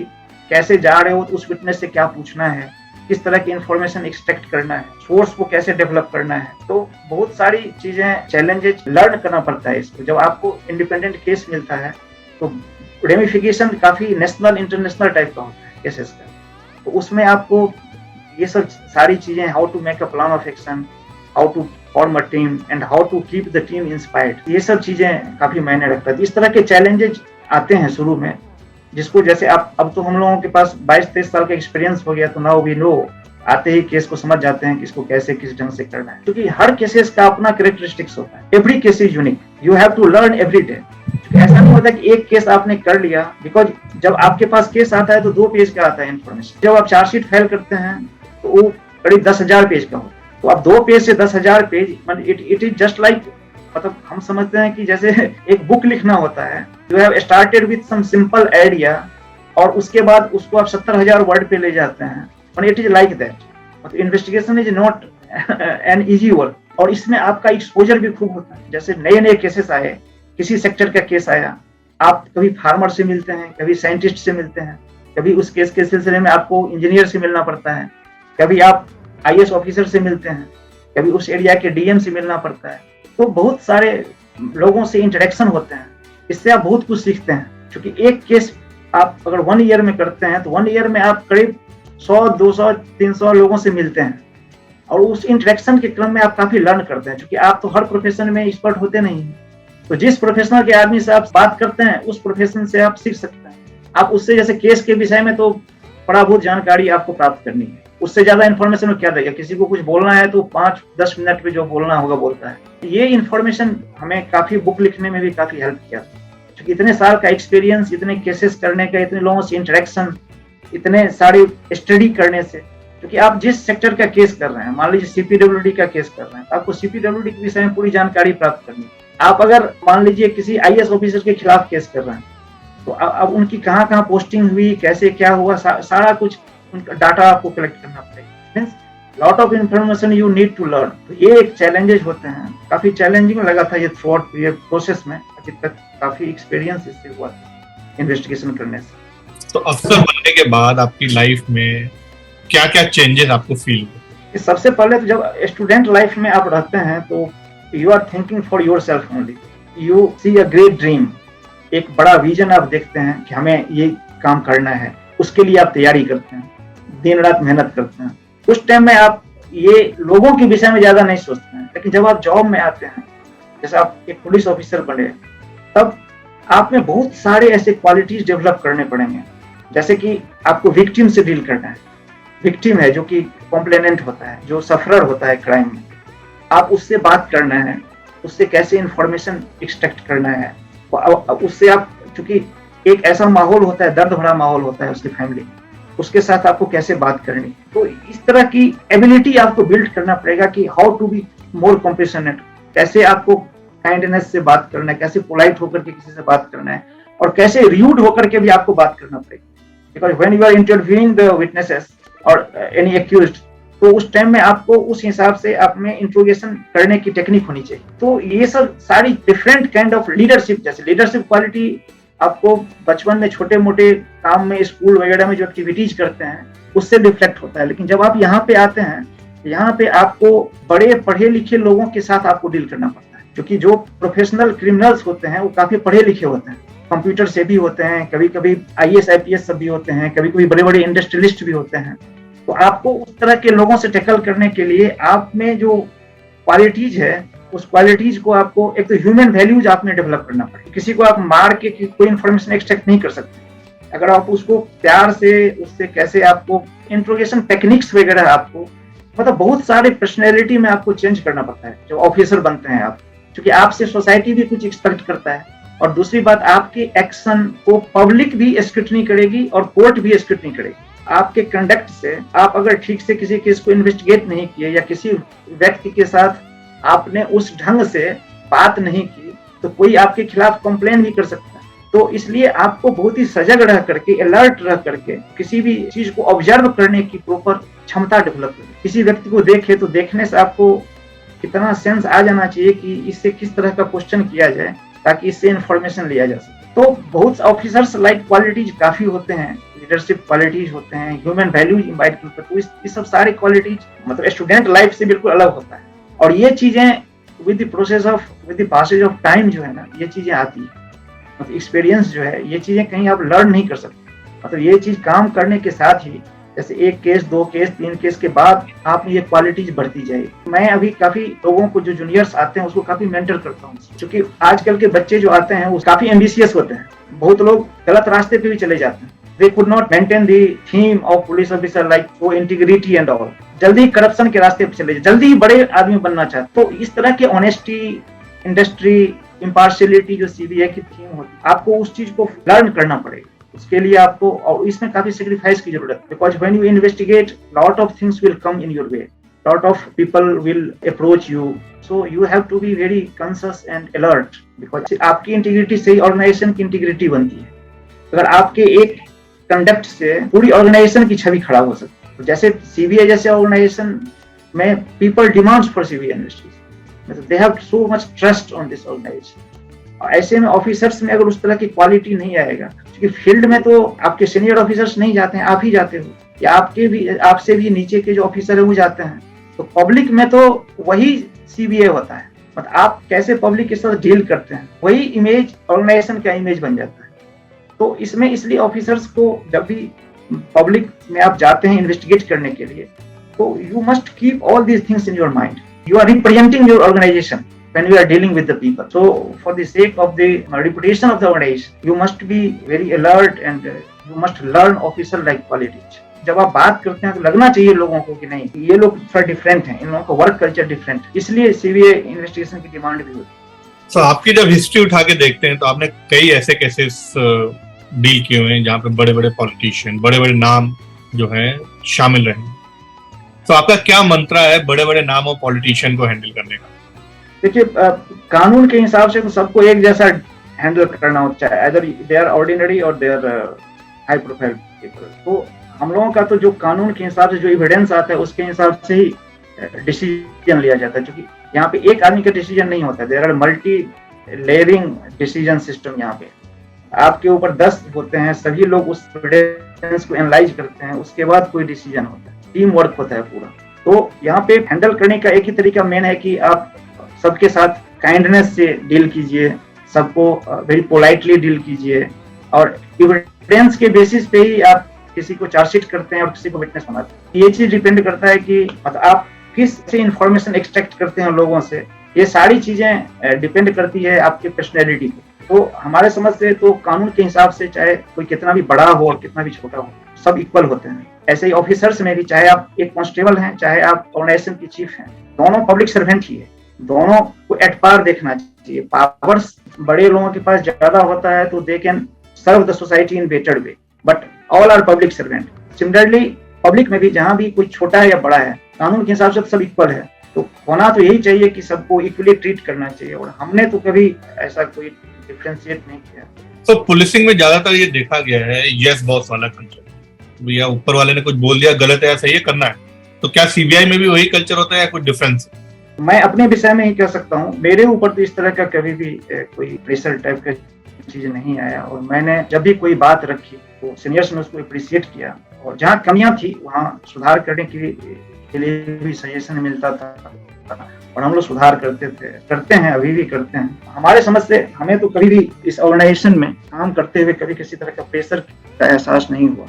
कैसे जा रहे हो तो उस विटनेस से क्या पूछना है, किस तरह की इंफॉर्मेशन एक्सट्रैक्ट करना है, सोर्स को कैसे डेवलप करना है। तो बहुत सारी चीजें, चैलेंजेस लर्न करना पड़ता है इसको। जब आपको इंडिपेंडेंट केस मिलता है तो रेमिफिकेशन काफी नेशनल इंटरनेशनल टाइप का होता है केसेस का। तो उसमें आपको ये सब सारी चीजें, how to make a plan of action, how to form a team and how to keep the team inspired, ये सब चीजें काफी मायने रखता है। इस तरह के चैलेंजेस आते हैं शुरू में, जिसको जैसे आप, अब तो हम लोगों के पास 22-23 साल का एक्सपीरियंस हो गया, तो नाउ वी नो, आते ही केस को समझ जाते हैं कि इसको कैसे किस ढंग से करना है, क्योंकि हर केसेस का अपना कैरेक्टरिस्टिक्स होता है। Every case is unique, you have to learn every day. ऐसा नहीं होता कि एक केस आपने कर लिया, बिकॉज जब आपके पास केस आता है तो 2 पेज का आता है इन्फॉर्मेशन। जब आप चार्जशीट फाइल करते हैं तो वो करीब 10,000 पेज का होता है। तो आप 2 पेज से 10,000 page, it is just like, मतलब हम समझते हैं कि जैसे एक बुक लिखना होता है, you have started with some simple idea और उसके बाद उसको आप 70,000 वर्ड पे ले जाते हैं। It is like that. Investigation is not an easy work, और इसमें आपका एक्सपोजर भी खूब होता है। जैसे नए नए केसेस आए, किसी सेक्टर का केस आया, आप कभी फार्मर से मिलते हैं, कभी साइंटिस्ट से मिलते हैं, कभी उस केस के सिलसिले में आपको इंजीनियर से मिलना पड़ता है, कभी आप IAS ऑफिसर से मिलते हैं, कभी उस एरिया के DM से मिलना पड़ता है। तो बहुत सारे लोगों से इंटरेक्शन होते हैं, इससे आप बहुत कुछ सीखते हैं। क्योंकि एक केस आप अगर 1 ईयर में करते हैं तो 1 ईयर में आप करीब 100, 200, 300 लोगों से मिलते हैं, और उस इंटरेक्शन के क्रम में आप काफी लर्न करते हैं। क्योंकि आप तो हर प्रोफेशन में एक्सपर्ट होते नहीं हैं, तो जिस प्रोफेशनल के आदमी से आप बात करते हैं उस प्रोफेशन से आप सीख सकते हैं। आप उससे, जैसे केस के विषय में तो थोड़ा बहुत जानकारी आपको प्राप्त करनी है, उससे ज्यादा इन्फॉर्मेशन क्या देगा। किसी को कुछ बोलना है तो 5-10 मिनट में जो बोलना होगा बोलता है। ये इन्फॉर्मेशन हमें काफी बुक लिखने में भी काफी हेल्प किया, क्योंकि इतने साल का एक्सपीरियंस, इतने केसेस करने का, इतने लोगों से इंटरेक्शन, इतने सारी स्टडी करने से। क्योंकि आप जिस सेक्टर का केस कर रहे हैं, मान लीजिए CPWD का केस कर रहे हैं, तो आपको CPWD के विषय में पूरी जानकारी प्राप्त करनी है। आप अगर मान लीजिए किसी IAS ऑफिसर के खिलाफ केस कर रहे हैं, तो अब उनकी कहाँ पोस्टिंग हुई, कैसे क्या हुआ, सारा कुछ उनका डाटा आपको कलेक्ट करना पड़ेगा। Means lot of information you need to learn. तो ये एक चैलेंजेस होते हैं, काफी चैलेंजिंग लगा था ये थ्रू आउट ये प्रोसेस में। अभी तक काफी एक्सपीरियंस इससे हुआ इन्वेस्टिगेशन करने से। तो अफसर बनने के बाद आपकी लाइफ में क्या क्या चेंजेस आपको फील हुए? सबसे पहले तो जब स्टूडेंट लाइफ में आप रहते हैं तो you are thinking for yourself only, you see a great dream, एक बड़ा विजन आप देखते हैं कि हमें ये काम करना है, उसके लिए आप तैयारी करते हैं, दिन रात मेहनत करते हैं। उस टाइम में आप ये लोगों के विषय में ज्यादा नहीं सोचते हैं। लेकिन जब आप जॉब में आते हैं, जैसे आप एक पुलिस ऑफिसर बने, तब आप में बहुत सारे ऐसे क्वालिटीज डेवलप करने पड़ेंगे। जैसे कि आपको विक्टिम से डील करना है। विक्टिम है जो कि कॉम्प्लेनेंट होता है, जो सफरर होता है क्राइम में, आप उससे बात करना है, उससे कैसे इंफॉर्मेशन एक्सट्रैक्ट करना है, उससे आप, चूंकि एक ऐसा माहौल होता है, दर्द भरा माहौल होता है उसकी फैमिली, उसके साथ आपको कैसे बात करनी। तो इस तरह की एबिलिटी आपको बिल्ड करना पड़ेगा कि हाउ टू बी मोर कॉम्पेशनेट, कैसे आपको काइंडनेस से बात करना है, कैसे पोलाइट होकर के किसी से बात करना है, और कैसे र्यूड होकर के भी आपको बात करना पड़ेगा। Because when you are interviewing the witnesses और एनी एक्यूज्ड, तो उस टाइम में आपको उस हिसाब से आप में इंट्रोगेशन करने की टेक्निक होनी चाहिए। तो ये सब सारी डिफरेंट काइंड ऑफ लीडरशिप, जैसे लीडरशिप क्वालिटी आपको बचपन में छोटे मोटे काम में, स्कूल वगैरह में जो एक्टिविटीज करते हैं उससे रिफ्लेक्ट होता है। लेकिन जब आप यहाँ पे आते हैं, यहाँ पे आपको बड़े पढ़े लिखे लोगों के साथ आपको डील करना पड़ता है, क्योंकि जो प्रोफेशनल क्रिमिनल्स होते हैं वो काफी पढ़े लिखे होते हैं, कंप्यूटर से भी होते हैं, कभी कभी IAS IPS सब भी होते हैं, कभी कभी बड़े बड़े इंडस्ट्रियलिस्ट भी होते हैं। तो आपको उस तरह के लोगों से टैकल करने के लिए आप में जो क्वालिटीज है, उस क्वालिटीज को आपको, एक तो ह्यूमन वैल्यूज आपने डेवलप करना पड़ेगा। किसी को आप मार के कोई इन्फॉर्मेशन एक्सट्रैक्ट नहीं कर सकते। अगर आप उसको प्यार से, उससे कैसे आपको इंट्रोगेशन टेक्निक्स वगैरह, आपको मतलब बहुत सारे पर्सनैलिटी में आपको चेंज करना पड़ता है जो ऑफिसर बनते हैं आप, क्योंकि आपसे सोसाइटी भी कुछ एक्सपेक्ट करता है। और दूसरी बात, आपके एक्शन को पब्लिक भी स्क्रूटनी करेगी और कोर्ट भी स्क्रूटनी करेगी। आपके कंडक्ट से, आप अगर ठीक से किसी केस को इन्वेस्टिगेट नहीं किए या किसी व्यक्ति के साथ आपने उस ढंग से बात नहीं की, तो कोई आपके खिलाफ कंप्लेन भी कर सकता है। तो इसलिए आपको बहुत ही सजग रह करके, अलर्ट रह करके किसी भी चीज को ऑब्जर्व करने की प्रॉपर क्षमता डेवलप करें। किसी व्यक्ति को देखे तो देखने से आपको कितना सेंस आ जाना चाहिए कि इससे किस तरह का क्वेश्चन किया जाए ताकि इससे इंफॉर्मेशन लिया जा सके। तो बहुत ऑफिसर्स लाइक क्वालिटीज काफी होते हैं, लीडरशिप क्वालिटीज होते हैं, ह्यूमन वैल्यूज इम्बाइब करते हैं। तो ये सब सारी क्वालिटीज मतलब स्टूडेंट लाइफ से बिल्कुल अलग होता है, और ये चीजें with the passage of time जो है ना, ये चीजें आती है। मतलब एक्सपीरियंस जो है, ये चीजें कहीं आप लर्न नहीं कर सकते। मतलब ये चीज काम करने के साथ ही, जैसे 1 केस 2 केस 3 केस के बाद आप में ये क्वालिटीज बढ़ती जाएगी। मैं अभी काफी लोगों को, जो जूनियर्स आते हैं, उसको काफी मेंटर करता हूँ, क्योंकि आजकल के बच्चे जो आते हैं वो काफी एम्बिशियस होते हैं। बहुत लोग गलत रास्ते पे भी चले जाते हैं। They could not maintain the theme of police officer like so integrity and all. जल्दी करप्शन के रास्ते पे चले जाते, जल्दी ही बड़े आदमी बनना चाहते। तो इस तरह के ऑनेस्टी, इंडस्ट्री, इम्पार्शियलिटी जो सीबीआई की थीम होती है, आपको उस चीज को लर्न करना पड़ेगा। उसके लिए आपको, और इसमें काफी सेक्रीफाइस की जरूरत है, because when you investigate lot of things will come in your way, lot of people will approach you, so you have to be very conscious and alert, because आपकी इंटीग्रिटी से ही ऑर्गेनाइजेशन की integrity बनती है। अगर आपके एक conduct से पूरी ऑर्गेनाइजेशन की छवि खराब हो सकती है। तो जैसे सीबीआई जैसे ऑर्गेनाइजेशन में people demands for CBI investigation, they have so much trust on this organisation. ऐसे में ऑफिसर्स में अगर उस तरह की क्वालिटी नहीं आएगा, क्योंकि फील्ड में तो आपके सीनियर ऑफिसर्स नहीं जाते हैं, आप ही जाते हो, या आपसे भी नीचे के जो ऑफिसर है वो जाते हैं। तो पब्लिक में तो वही सीबीआई होता है, मतलब आप कैसे पब्लिक के साथ डील करते हैं, वही इमेज ऑर्गेनाइजेशन का इमेज बन जाता है। तो इसमें इसलिए ऑफिसर्स को जब भी पब्लिक में आप जाते हैं इन्वेस्टिगेट करने के लिए, तो you must keep all these things in your mind. You are representing your organisation when you are dealing with the people. So for the sake of the reputation of the organization, you must be very alert and you must learn officer like qualities. जब आप बात करते हैं तो लगना चाहिए लोगों को कि नहीं, ये लोग थोड़ा डिफरेंट हैं, इन लोगों का वर्क कल्चर डिफरेंट, इसलिए सीबीआई इन्वेस्टिगेशन की डिमांड भी होती है। So आपकी जब हिस्ट्री उठा के देखते हैं तो आपने कई ऐसे केसेस डील किए हुए हैं जहाँ पे बड़े बड़े पॉलिटिशियन, बड़े बड़े नाम जो हैं शामिल रहे हैं। तो आपका क्या मंत्रा है बड़े बड़े नाम और पॉलिटिशियन को हैंडल करने का? देखिए, कानून के हिसाब से तो सबको एक जैसा हैंडल करना होता है, एदर दे आर ऑर्डिनरी और they are high profile people. तो हम लोगों का तो जो कानून के हिसाब से जो एविडेंस आता है उसके हिसाब से ही डिसीजन लिया जाता है, क्योंकि यहाँ पे एक आदमी का डिसीजन नहीं होता है, there are multi layering decision system. यहाँ पे आपके ऊपर 10 होते हैं, सभी लोग उस एविडेंस को एनालाइज करते हैं, उसके बाद कोई डिसीजन होता है, टीम वर्क होता है पूरा। तो यहाँ पे हैंडल करने का एक ही तरीका मेन है कि आप सबके साथ काइंडनेस से डील कीजिए, सबको वेरी पोलाइटली डील कीजिए, और एविडेंस के बेसिस पे ही आप किसी को चार्जशीट करते हैं और किसी को विटनेस बनाते हैं। ये चीज डिपेंड करता है कि मतलब आप किस से इंफॉर्मेशन एक्सट्रैक्ट करते हैं लोगों से, ये सारी चीजें डिपेंड करती है आपके पर्सनैलिटी पे। तो हमारे समझ से तो कानून के हिसाब से चाहे कोई कितना भी बड़ा हो और कितना भी छोटा हो, सब इक्वल होते हैं। ऐसे ही ऑफिसर्स में भी, चाहे आप एक कांस्टेबल हैं, चाहे आप ऑर्गेनाइजेशन की चीफ हैं, दोनों पब्लिक सर्वेंट ही है, दोनों को एट पार देखना चाहिए। पावर्स बड़े लोगों के पास ज्यादा होता है तो they can serve the society in better way, but all are public servant. Similarly public में भी जहां भी कोई छोटा है या बड़ा है, कानून के हिसाब से सब इक्वल है, तो होना तो यही चाहिए कि सबको इक्वली ट्रीट करना चाहिए, और हमने तो कभी ऐसा कोई डिफरेंशिएट नहीं किया। तो पुलिसिंग में ज्यादातर ये देखा गया है यस बॉस वाला कल्चर, भैया ऊपर वाले ने कुछ बोल दिया, गलत है या सही है, करना है। तो क्या सीबीआई में भी वही कल्चर होता है या कुछ डिफरेंस? मैं अपने विषय में ही कह सकता हूँ, मेरे ऊपर तो इस तरह का कभी भी कोई प्रेशर टाइप का चीज नहीं आया, और मैंने जब भी कोई बात रखी तो सीनियर्स ने उसको अप्रिशिएट किया, और जहाँ कमियां थी वहाँ सुधार करने के लिए भी सजेशन मिलता था, और हम लोग सुधार करते हैं, अभी भी करते हैं। हमारे समझ से हमें तो कभी भी इस ऑर्गेनाइजेशन में काम करते हुए कभी किसी तरह का प्रेशर का एहसास नहीं हुआ।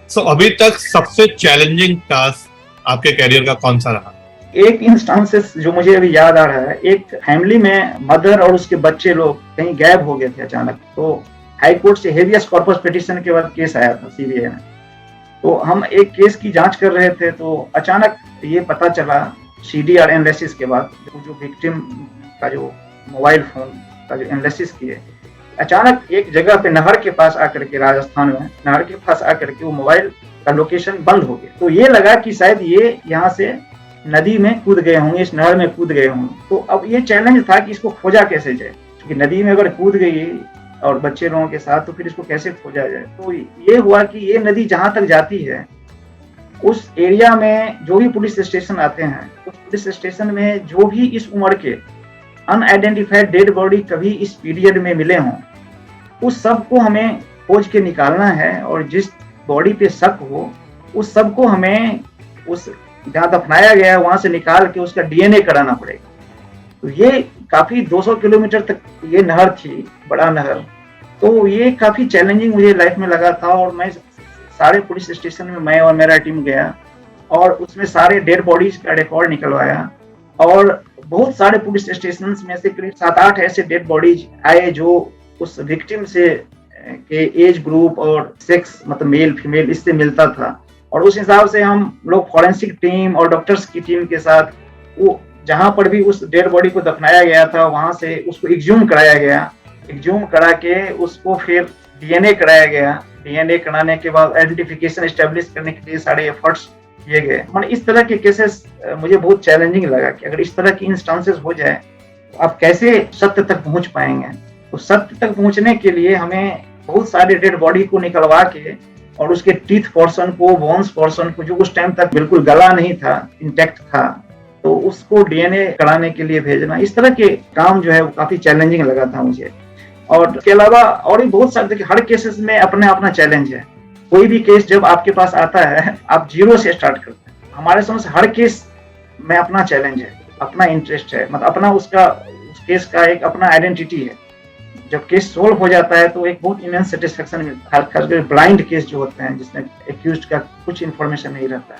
सो अभी तक सबसे चैलेंजिंग टास्क आपके कैरियर का कौन सा रहा? एक इंस्टांसेस जो मुझे अभी याद आ रहा है, एक फैमिली में मदर और उसके बच्चे लोग कहीं गायब हो गए थे अचानक। तो हाई कोर्ट से हेवियस कॉर्पस पिटीशन के बाद केस आया था सीबीआई में, तो हम एक केस की जांच कर रहे थे, तो अचानक ये पता चला CDR एनालिसिस के बाद, जो विक्टिम का जो मोबाइल फोन का जो एनालिसिस किए, अचानक एक जगह पे नहर के पास आकर के, राजस्थान में नहर के पास आकर के वो मोबाइल का लोकेशन बंद हो गया। तो ये लगा कि शायद ये यहाँ से नदी में कूद गए होंगे, इस नहर में कूद गए होंगे। तो अब ये चैलेंज था कि इसको खोजा कैसे जाए, क्योंकि नदी में अगर कूद गई और बच्चे लोगों के साथ, तो फिर इसको कैसे खोजा जाए। तो ये हुआ कि ये नदी जहाँ तक जाती है उस एरिया में जो भी पुलिस स्टेशन आते हैं, उस पुलिस स्टेशन में जो भी इस उम्र के अनआइडेंटिफाइड डेड बॉडी कभी इस पीरियड में मिले हों, उस सब को हमें खोज के निकालना है, और जिस बॉडी पे शक हो उस सब को हमें उस जहाँ दफनाया गया है वहां से निकाल के उसका डीएनए कराना पड़ेगा। तो ये काफी 200 किलोमीटर तक ये नहर थी, बड़ा नहर, तो ये काफी चैलेंजिंग मुझे लाइफ में लगा था। और मैं सारे पुलिस स्टेशन में, मैं और मेरा टीम गया और उसमें सारे डेड बॉडीज का रिकॉर्ड निकलवाया, और बहुत सारे पुलिस स्टेशन में से करीब 7-8 ऐसे डेड बॉडीज आए जो उस विक्टिम से के एज ग्रुप और सेक्स, मतलब मेल फीमेल, इससे मिलता था। और उस हिसाब से हम लोग फॉरेंसिक टीम और डॉक्टर्स की टीम के साथ वो जहां पर भी उस डेड बॉडी को दफनाया गया था वहां से उसको एक्सह्यूम कराया गया। एक्सह्यूम करा के उसको फिर डीएनए कराया गया। डीएनए कराने के बाद आइडेंटिफिकेशन एस्टेब्लिश करने के लिए सारे एफर्ट्स किए गए। मतलब इस तरह के केसेस मुझे बहुत चैलेंजिंग लगा कि अगर इस तरह की इंस्टांसेस हो जाए तो आप कैसे सत्य तक पहुंच पाएंगे। तो सत्य तक पहुंचने के लिए हमें बहुत सारे डेड बॉडी को निकलवा के और उसके टीथ पोर्शन को, बोन्स पोर्शन को, जो उस टाइम तक बिल्कुल गला नहीं था, इंटैक्ट था, तो उसको डीएनए कराने के लिए भेजना, इस तरह के काम जो है वो काफी चैलेंजिंग लगा था मुझे। और इसके अलावा और भी बहुत सारे, देखिए हर केसेस में अपना चैलेंज है। कोई भी केस जब आपके पास आता है आप जीरो से स्टार्ट करते हैं। हमारे समझ हर केस में अपना चैलेंज है, अपना इंटरेस्ट है, मतलब अपना उस केस का एक अपना आइडेंटिटी है। जब केस सोल्व हो जाता है तो एक बहुत इमेंस सेटिस्फेक्शन मिलता है, खासकर ब्लाइंड केस जो होते हैं जिसमें एक्यूज्ड का कुछ इन्फॉर्मेशन नहीं रहता है,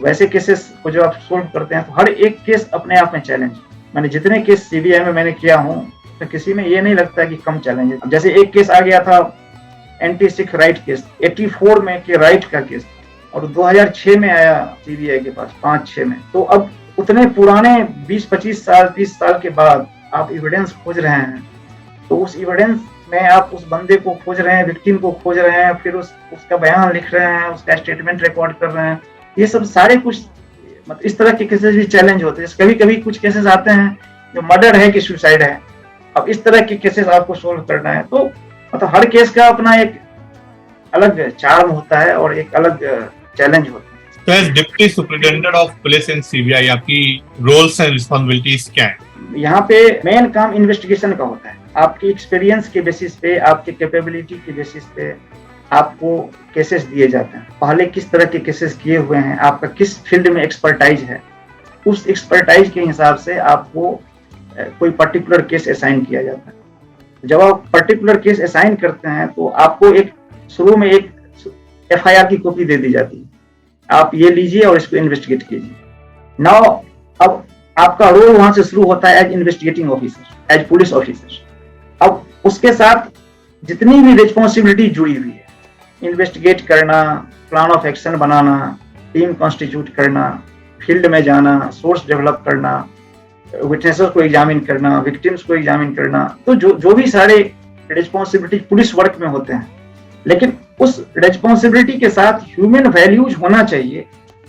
वैसे केसेस को जब आप सोल्व करते हैं तो हर एक केस अपने आप में चैलेंज। मैंने जितने केस सीबीआई में मैंने किया हूँ तो किसी में ये नहीं लगता कि कम चैलेंज है। जैसे एक केस आ गया था एंटी सिख राइट केस, 84 में के राइट का केस, और 2006 में आया सीबीआई के पास, 5-6 में। तो अब उतने पुराने 20-25 साल 30 साल के बाद आप एविडेंस खोज रहे हैं, तो उस एविडेंस में आप उस बंदे को खोज रहे हैं, विक्टिम को खोज रहे हैं, फिर उसका बयान लिख रहे हैं, उसका स्टेटमेंट रिकॉर्ड कर रहे हैं। ये सब सारे कुछ मतलब इस तरह के केसेस भी चैलेंज होते हैं। कभी कभी कुछ केसेस आते हैं जो मर्डर है कि सुसाइड है, अब इस तरह के केसेस आपको सोल्व करना है। तो मतलब हर केस का अपना एक अलग चार्म होता है और एक अलग चैलेंज होता है। तो as deputy superintendent of police in CBI आपकी रोल्स एंड रिस्पांसिबिलिटीज क्या है? यहाँ पे मेन काम इन्वेस्टिगेशन का होता है। आपकी एक्सपीरियंस के बेसिस पे, आपके कैपेबिलिटी के बेसिस पे आपको केसेस दिए जाते हैं। पहले किस तरह के केसेस किए हुए हैं, आपका किस फील्ड में एक्सपर्टाइज है, उस एक्सपर्टाइज के हिसाब से आपको कोई पर्टिकुलर केस असाइन किया जाता है। जब आप पर्टिकुलर केस असाइन करते हैं तो आपको एक शुरू में एक एफआईआर की कॉपी दे दी जाती है, आप ये लीजिए और इसको इन्वेस्टिगेट कीजिए। नाउ अब आपका रोल वहां से शुरू होता है as investigating officer, as police officer. अब उसके साथ जितनी भी रिस्पॉन्सिबिलिटी जुड़ी हुई है, इन्वेस्टिगेट करना, plan of action banana, team constitute करना, फील्ड में जाना, सोर्स डेवलप करना, विटनेसेस को एग्जामिन करना, विक्टिम्स को एग्जामिन करना, तो जो भी सारे रिस्पॉन्सिबिलिटी पुलिस वर्क में होते हैं, लेकिन उस रिस्पॉन्सिबिलिटी के साथ ह्यूमन वैल्यूज होना चाहिए।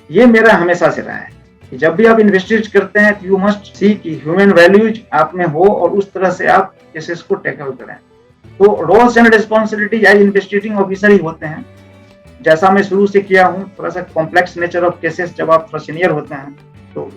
ये मेरा हमेशा से रहा है कि जब भी आप इन्वेस्टिगेट करते हैं तो यू मस्ट सी कि ह्यूमन वैल्यूज आप में हो और उस तरह से आप केसेस को टैकल करें। तो roles and responsibility as investigating officer ही होते हैं। जैसा मैं शुरू से किया हूँ, थोड़ा सा कॉम्प्लेक्स नेचर ऑफ केसेस, जब आप थोड़ा सीनियर होते हैं तो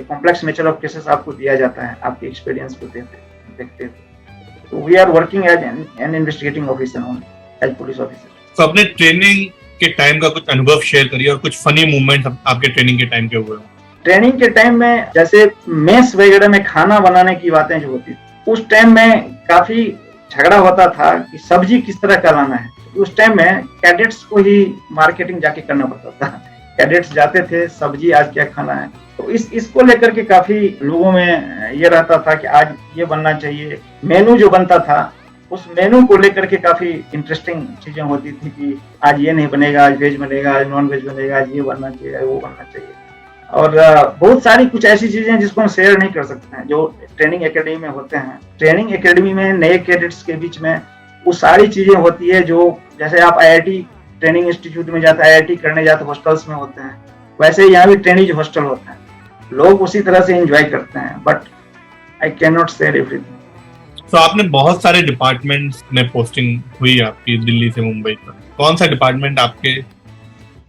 कॉम्प्लेक्स नेचर ऑफ केसेस आपको दिया जाता है, आपके एक्सपीरियंस को देखते हुए। तो we are working as an investigating officer, as police officer. तो अपने ट्रेनिंग के टाइम का कुछ अनुभव शेयर करिए और कुछ फनी मूवमेंट आपके ट्रेनिंग के टाइम के हुए। ट्रेनिंग के टाइम में जैसे मेस वगैरह में खाना बनाने की बातें जो होती थी, उस टाइम में काफी झगड़ा होता था कि सब्जी किस तरह का लाना है। उस टाइम में कैडेट्स को ही मार्केटिंग जाके करना पड़ता था। कैडेट्स जाते थे, सब्जी आज क्या खाना है, तो इसको लेकर के काफी लोगों में ये रहता था कि आज ये बनना चाहिए। मेनू जो बनता था उस मेनू को लेकर के काफी इंटरेस्टिंग चीजें होती थी कि आज ये नहीं बनेगा, आज वेज बनेगा, आज नॉन वेज बनेगा, आज ये बनना चाहिए, वो बनना चाहिए। और बहुत सारी कुछ ऐसी चीजें जिसको हम शेयर नहीं कर सकते हैं, जो ट्रेनिंग एकेडमी में होते हैं। ट्रेनिंग एकेडमी में नए कैडेट्स के बीच में वो सारी चीजें होती है जो जैसे आप आईआईटी ट्रेनिंग इंस्टीट्यूट में जाते, आईआईटी करने जाते हॉस्टल्स में होते हैं, वैसे यहाँ भी ट्रेनिंग हॉस्टल होते हैं। लोग उसी तरह से एंजॉय करते हैं, but I can not share everything. तो आपने बहुत सारे डिपार्टमेंट्स में पोस्टिंग हुई आपकी दिल्ली से मुंबई तक, कौन सा डिपार्टमेंट आपके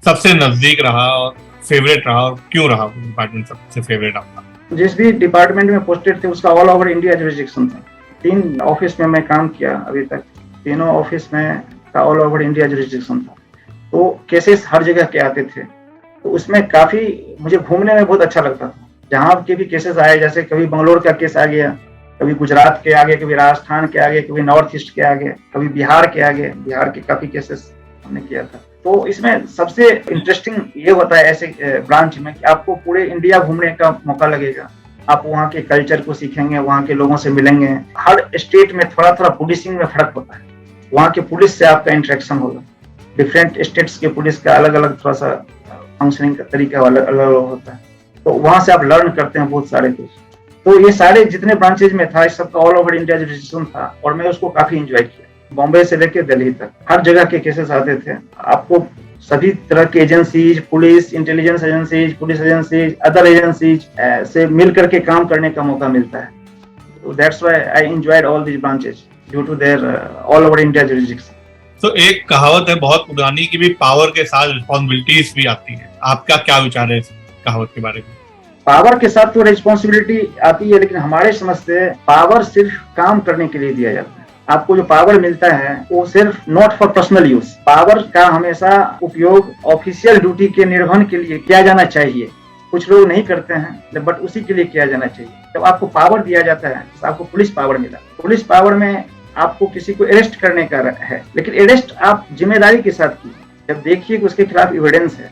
सबसे नजदीक रहा और फेवरेट रहा, और क्यों रहा वो डिपार्टमेंट सबसे फेवरेट आपका? जिस भी डिपार्टमेंट में पोस्टेड थे उसका ऑल ओवर इंडिया जुरिस्डिक्शन था। 3 ऑफिस में मैं काम किया अभी तक, तीनों ऑफिस में का ऑल ओवर इंडिया जुरिस्डिक्शन था। तो केसेस हर जगह के आते थे, तो उसमें काफी मुझे घूमने में बहुत अच्छा लगता था। जहाँ के भी केसेस आए, जैसे कभी बंगलोर का केस आ गया, कभी गुजरात के आगे, कभी राजस्थान के आगे, कभी नॉर्थ ईस्ट के आगे, कभी बिहार के आगे, बिहार के काफी केसेस हमने किया था। तो इसमें सबसे इंटरेस्टिंग ये होता है ऐसे ब्रांच में कि आपको पूरे इंडिया घूमने का मौका लगेगा। आप वहाँ के कल्चर को सीखेंगे, वहाँ के लोगों से मिलेंगे। हर स्टेट में थोड़ा थोड़ा पुलिसिंग में फर्क होता है, वहाँ के पुलिस से आपका इंटरेक्शन होगा। डिफरेंट स्टेट्स के पुलिस का अलग अलग थोड़ा सा फंक्शनिंग का तरीका अलग अलग होता है, तो वहाँ से आप लर्न करते हैं बहुत सारे कुछ। तो ये सारे जितने ब्रांचेज में था, इस सबका ऑल ओवर इंडिया जुरिस्डिक्शन था, और मैं उसको काफी एंजॉय किया। बॉम्बे से लेकर दिल्ली तक हर जगह के केसेस आते थे। आपको सभी तरह की agencies, police, intelligence agencies, police agencies, other agencies से मिल करके काम करने का मौका मिलता है। तो that's why I enjoyed all these branches due to their all over India jurisdiction. तो एक कहावत है बहुत पुरानी कि भी पावर के साथ रिस्पॉन्सिबिलिटीज भी आती है, आपका क्या विचार है इस कहावत के बारे में? पावर के साथ तो रिस्पॉन्सिबिलिटी आती है, लेकिन हमारे समझ से पावर सिर्फ काम करने के लिए दिया जाता है। आपको जो पावर मिलता है वो सिर्फ not for personal use. Power का हमेशा उपयोग ऑफिशियल ड्यूटी के निर्वहन के लिए किया जाना चाहिए। कुछ लोग नहीं करते हैं, बट उसी के लिए किया जाना चाहिए। जब आपको पावर दिया जाता है, तो आपको पुलिस पावर मिला। पुलिस पावर में आपको किसी को अरेस्ट करने का है, लेकिन अरेस्ट आप जिम्मेदारी के साथ कीजिए। जब देखिए कि उसके खिलाफ एविडेंस है,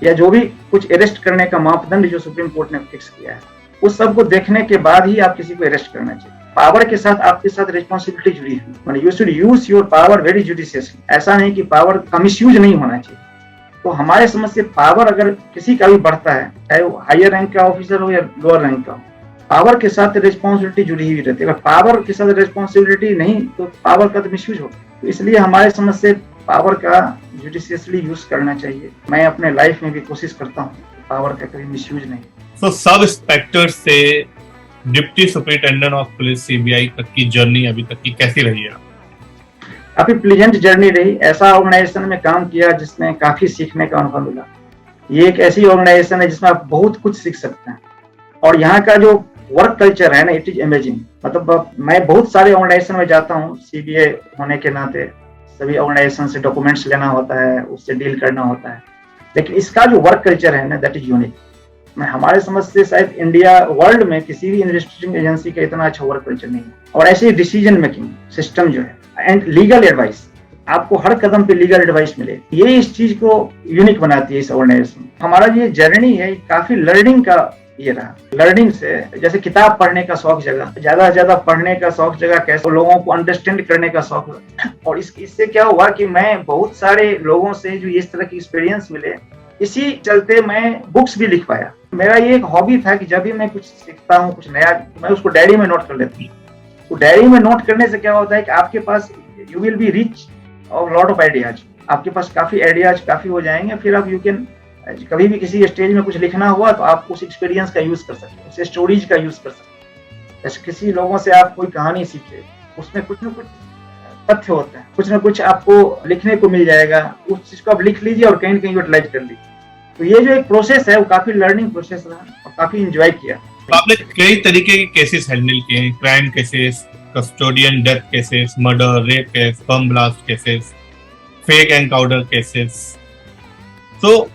या जो भी कुछ अरेस्ट करने का मापदंड जो सुप्रीम कोर्ट ने फिक्स किया है, उस सब को देखने के बाद ही आप किसी को अरेस्ट करना चाहिए। पावर के साथ आपके साथ रिस्पॉन्सिबिलिटी जुड़ी हुई, मतलब you should use your power very judiciously. ऐसा नहीं कि पावर का मिसयूज नहीं होना चाहिए। तो हमारे समझ से पावर अगर किसी का भी बढ़ता है, चाहे वो हायर रैंक का ऑफिसर हो या लोअर रैंक का हो, पावर के साथ रिस्पॉन्सिबिलिटी जुड़ी हुई रहती है। अगर पावर के साथ रिस्पॉन्सिबिलिटी नहीं, तो पावर का तो मिसयूज होगा। तो इसलिए हमारे समझ से पावर का जुडिशियसली यूज करना चाहिए। मैं अपने लाइफ में भी कोशिश करता हूँ पावर का कभी मिसयूज नहीं। तो सब इंस्पेक्टर से deputy superintendent of police CBI तक की जर्नी अभी तक की कैसी रही है? काफी प्लीजेंट जर्नी रही। ऐसा ऑर्गेनाइजेशन में काम किया जिसमें काफी सीखने का अनुभव मिला। ये एक ऐसी ऑर्गेनाइजेशन है जिसमें आप बहुत कुछ सीख सकते हैं, और यहाँ का जो वर्क कल्चर है ना, इट इज अमेजिंग। मतलब मैं बहुत सारे ऑर्गेनाइजेशन में जाता हूँ, सीबीआई होने के नाते सभी ऑर्गेनाइजेशन से डॉक्यूमेंट्स लेना होता है, उससे डील करना होता है, लेकिन इसका जो वर्क कल्चर है ना, दैट इज यूनिक। मैं हमारे समझ से शायद इंडिया वर्ल्ड में किसी भी इन्वेस्टिगेटिंग एजेंसी का इतना अच्छा वर्क कल्चर नहीं है। और ऐसे डिसीजन मेकिंग सिस्टम जो है, एंड लीगल एडवाइस, आपको हर कदम पे लीगल एडवाइस मिले, ये इस चीज को यूनिक बनाती है इस ऑर्गेनाइजेशन। हमारा ये जर्नी है काफी लर्निंग का ये रहा। लर्निंग से जैसे किताब पढ़ने का शौक जगह, ज्यादा से ज्यादा पढ़ने का शौक जगह, कैसे लोगों को अंडरस्टैंड करने का शौक हुआ। और इससे क्या हुआ कि मैं बहुत सारे लोगों से जो इस तरह की एक्सपीरियंस मिले, इसी चलते मैं बुक्स भी लिख पाया। मेरा ये एक हॉबी था कि जब भी मैं कुछ सीखता हूँ कुछ नया, मैं उसको डायरी में नोट कर लेता हूँ। तो डायरी में नोट करने से क्या होता है कि आपके पास यू विल बी रिच और लॉट ऑफ आइडियाज। आपके पास काफी आइडियाज काफी हो जाएंगे, फिर आप यू कैन कभी भी किसी स्टेज में कुछ लिखना हुआ तो आप उस एक्सपीरियंस का यूज कर सकते हैं, उस स्टोरीज का यूज कर सकते हैं। जैसे किसी लोगों से आप कोई कहानी सीखे, उसमें कुछ न कुछ तथ्य होते हैं, कुछ न कुछ आपको लिखने को मिल जाएगा, उस चीज को आप लिख लीजिए और कहीं न कहीं यूटिलाइज कर लीजिए। तो ये जो एक प्रोसेस है वो काफी लर्निंग प्रोसेस रहा और काफी एंजॉय किया। तो आपने कई तरीके के केसेस हैंडल किए हैं, crime cases, custodian death cases, murder, rape case, bomb blast cases, fake encounter cases. तो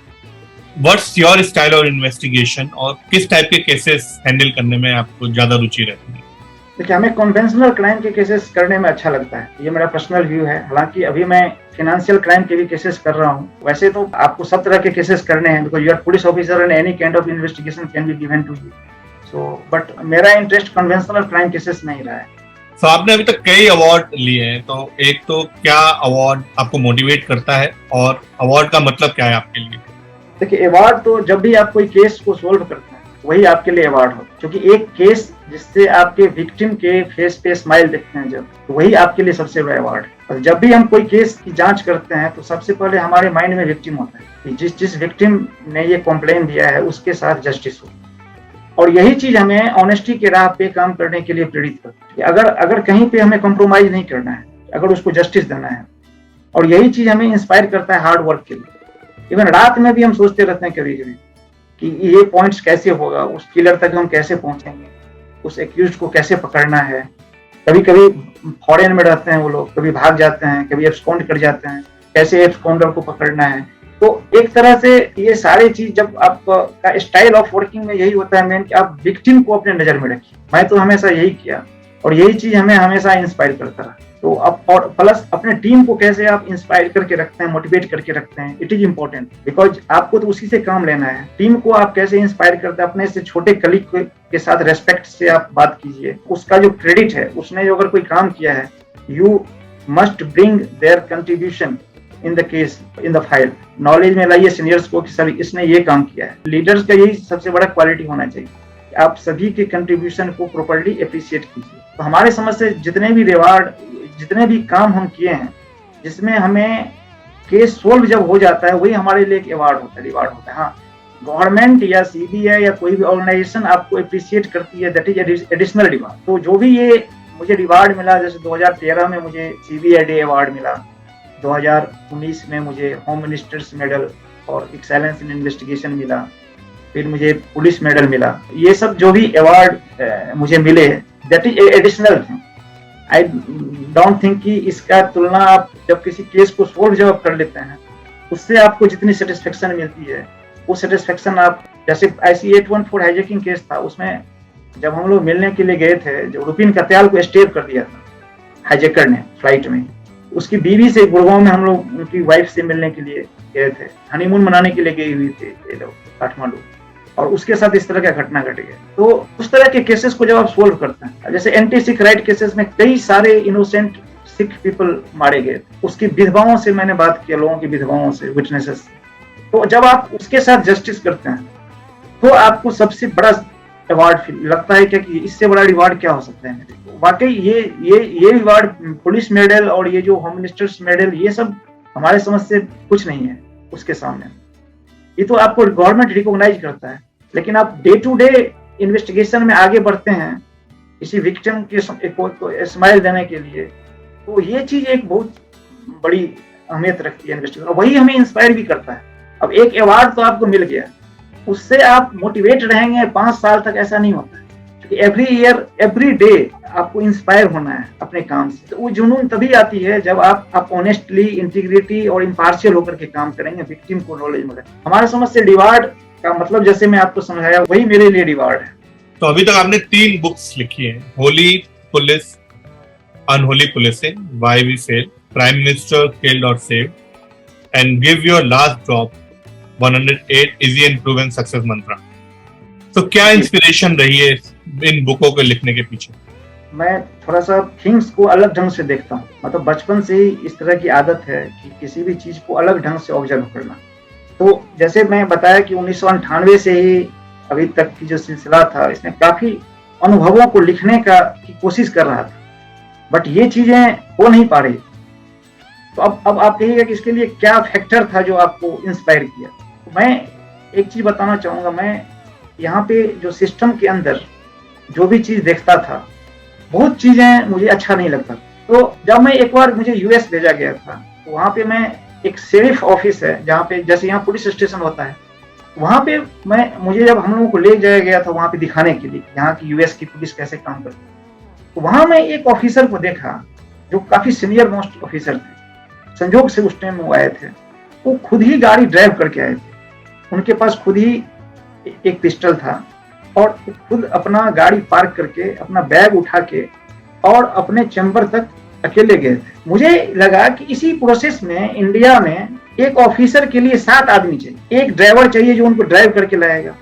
what's your style of investigation, और किस टाइप के केसेस हैंडल करने में आपको ज्यादा रुचि रहती है? देखिए, हमें कन्वेंशनल क्राइम के केसेस करने में अच्छा लगता है, ये मेरा पर्सनल व्यू है। हालांकि अभी मैं फाइनेंशियल क्राइम के भी केसेस कर रहा हूँ। वैसे तो आपको सब तरह के केसेस करने हैं, because you are police officer and any kind of investigation can be given to you. So but मेरा इंटरेस्ट कन्वेंशनल क्राइम केसेस नहीं रहा है। तो आपने अभी तक कई अवार्ड लिए हैं, तो एक तो क्या अवार्ड आपको मोटिवेट करता है, और अवार्ड का मतलब क्या है आपके लिए? देखिए, अवार्ड तो जब भी आप कोई केस को सोल्व करते हैं वही आपके लिए अवार्ड हो, क्योंकि एक केस जिससे आपके विक्टिम के फेस पे स्माइल देखते हैं जब, तो वही आपके लिए सबसे बड़ा अवार्ड है। और जब भी हम कोई केस की जांच करते हैं तो सबसे पहले हमारे माइंड में विक्टिम होता है कि जिस विक्टिम ने ये कॉम्प्लेन दिया है उसके साथ जस्टिस हो। और यही चीज हमें ऑनेस्टी के राह पे काम करने के लिए प्रेरित करती है। अगर कहीं पे हमें कॉम्प्रोमाइज नहीं करना है, अगर उसको जस्टिस देना है, और यही चीज हमें इंस्पायर करता है हार्ड वर्क के लिए। इवन रात में भी हम सोचते रहते हैं कभी कभी कि ये पॉइंट्स कैसे होगा, उस किलर तक हम कैसे पहुंचेंगे, उस एक्यूज को कैसे पकड़ना है। कभी कभी फॉरेन में रहते हैं वो लोग, कभी भाग जाते हैं, कभी एब्सकॉन्ड कर जाते हैं, कैसे एब्सकॉन्डर को पकड़ना है। तो एक तरह से ये सारे चीज, जब आपका स्टाइल ऑफ वर्किंग में यही होता है मेन कि आप विक्टिम को अपने नजर में रखिए। मैं तो हमेशा यही किया और यही चीज हमें हमेशा इंस्पायर करता रहा। तो अब और प्लस अपने टीम को कैसे आप इंस्पायर करके रखते हैं, मोटिवेट करके रखते हैं, इट इज इंपॉर्टेंट, बिकॉज आपको तो उसी से काम लेना है। टीम को आप कैसे इंस्पायर करते हैं, अपने से छोटे कलीग के साथ रेस्पेक्ट से आप बात कीजिए। उसका जो क्रेडिट है, उसने जो अगर कोई काम किया है, you must bring their contribution in the case, in the file. Knowledge में लाइए सीनियर्स को कि सर इसने ये काम किया है। लीडर्स का यही सबसे बड़ा क्वालिटी होना चाहिए, आप सभी के कंट्रीब्यूशन को प्रॉपर्ली अप्रिशिएट कीजिए। तो हमारे समझ से जितने भी रिवार्ड, जितने भी काम हम किए हैं जिसमें हमें केस सोल्व जब हो जाता है, वही हमारे लिए एक अवार्ड होता है, रिवार्ड होता है। हाँ, गवर्नमेंट या सीबीआई या कोई भी ऑर्गेनाइजेशन आपको अप्रिशिएट करती है, दैट इज एडिशनल रिवार्ड। तो जो भी ये मुझे रिवार्ड मिला, जैसे 2013 में मुझे CBID अवार्ड मिला, 2019 में मुझे होम मिनिस्टर्स मेडल और एक्सेलेंस इन इन्वेस्टिगेशन मिला, फिर मुझे पुलिस मेडल मिला। ये सब जो भी अवार्ड मुझे मिले, that is additional. I don't think कि इसका तुलना आप जब किसी केस को सोल्व जब आप कर लेते हैं, उससे आपको जितनी सेटिस्फेक्शन मिलती है, वो सेटिस्फेक्शन आप, जैसे IC 814 हाईजैकिंग केस था, उसमें जब हम लोग मिलने के लिए गए थे, जो रुपिन कत्याल को स्टेप कर दिया था हाईजैकर ने फ्लाइट में, उसकी बीवी से गुड़गांव में हम लोग उनकी वाइफ से मिलने के लिए गए थे, हनीमून मनाने के लिए गई हुई थी ये लोग काठमांडू, और उसके साथ इस तरह का घटना घट गया। तो उस तरह के केसेस को जब आप सोल्व करते हैं, जैसे एंटी सिख राइट केसेस में कई सारे इनोसेंट सिख पीपल मारे गए, उसकी विधवाओं से मैंने बात किया, लोगों की विधवाओं से, विटनेसेस से। तो जब आप उसके साथ जस्टिस करते हैं, तो आपको सबसे बड़ा अवार्ड लगता है क्या कि इससे बड़ा रिवार्ड क्या हो सकता है मेरे को। वाकई ये रिवार्ड, पुलिस मेडल और ये जो होम मिनिस्टर्स मेडल, ये सब हमारे समझ से कुछ नहीं है उसके सामने। ये तो आपको गवर्नमेंट रिकॉग्नाइज करता है, लेकिन आप डे टू डे इन्वेस्टिगेशन में आगे बढ़ते हैं किसी विक्टिम के स्माइल देने के लिए, तो ये चीज एक बहुत बड़ी अहमियत रखती है इन्वेस्टिगेशन, और वही हमें इंस्पायर भी करता है। अब एक अवार्ड तो आपको मिल गया, उससे आप मोटिवेट रहेंगे 5 साल तक, ऐसा नहीं होता है, क्योंकि एवरी ईयर एवरी डे आपको इंस्पायर होना है अपने काम से। तो वो जुनून तभी आती है जब आप ऑनेस्टली, इंटीग्रिटी और इम्पार्शियल होकर के काम करेंगे, विक्टिम को नॉलेज मिले। हमारे समझ से रिवार्ड का मतलब, जैसे मैं आपको समझाया, वही मेरे लिए रिवार्ड है। तो अभी तक आपने 3 बुक्स लिखी हैं, holy police, unholy policing, why we fail, prime minister killed और saved, and give your last drop, 108 easy and proven success mantra. तो क्या इंस्पिरेशन रही है इन बुकों को लिखने के पीछे? मैं थोड़ा सा थिंग्स को अलग ढंग से देखता हूँ, मतलब बचपन से ही इस तरह की आदत है कि किसी भी चीज को अलग ढंग से ऑब्जर्व करना। तो जैसे मैं बताया कि 1998 से ही अभी तक की जो सिलसिला था, इसमें काफी अनुभवों को लिखने की कोशिश कर रहा था, बट ये चीजें हो नहीं पा रही। तो अब आप कहिएगा कि इसके लिए क्या फैक्टर था जो आपको इंस्पायर किया। तो मैं एक चीज बताना चाहूंगा, मैं यहाँ पे जो सिस्टम के अंदर जो भी चीज देखता था, बहुत चीजें मुझे अच्छा नहीं लगता। तो जब मैं एक बार, मुझे US भेजा गया था, तो वहाँ पे मैं, एक शेरिफ ऑफिस है जहाँ पे, जैसे यहाँ पुलिस स्टेशन होता है, वहाँ पे मुझे जब हम लोगों को ले जाया गया था वहाँ पे दिखाने के लिए यहाँ की US की पुलिस कैसे काम करती है, तो वहाँ मैं एक ऑफिसर को देखा जो काफी सीनियर मोस्ट ऑफिसर थे, संजोग से उस टाइम वो आए थे। वो खुद ही गाड़ी ड्राइव करके आए थे, उनके पास खुद ही एक पिस्टल था, और खुद अपना गाड़ी पार्क करके अपना बैग उठा के और अपने चैम्बर तक अकेले गए थे। मुझे लगा कि इसी प्रोसेस में इंडिया में एक ऑफिसर के लिए 7 आदमी चाहिए। एक ड्राइवर चाहिए जो उनको ड्राइव करके लाएगा,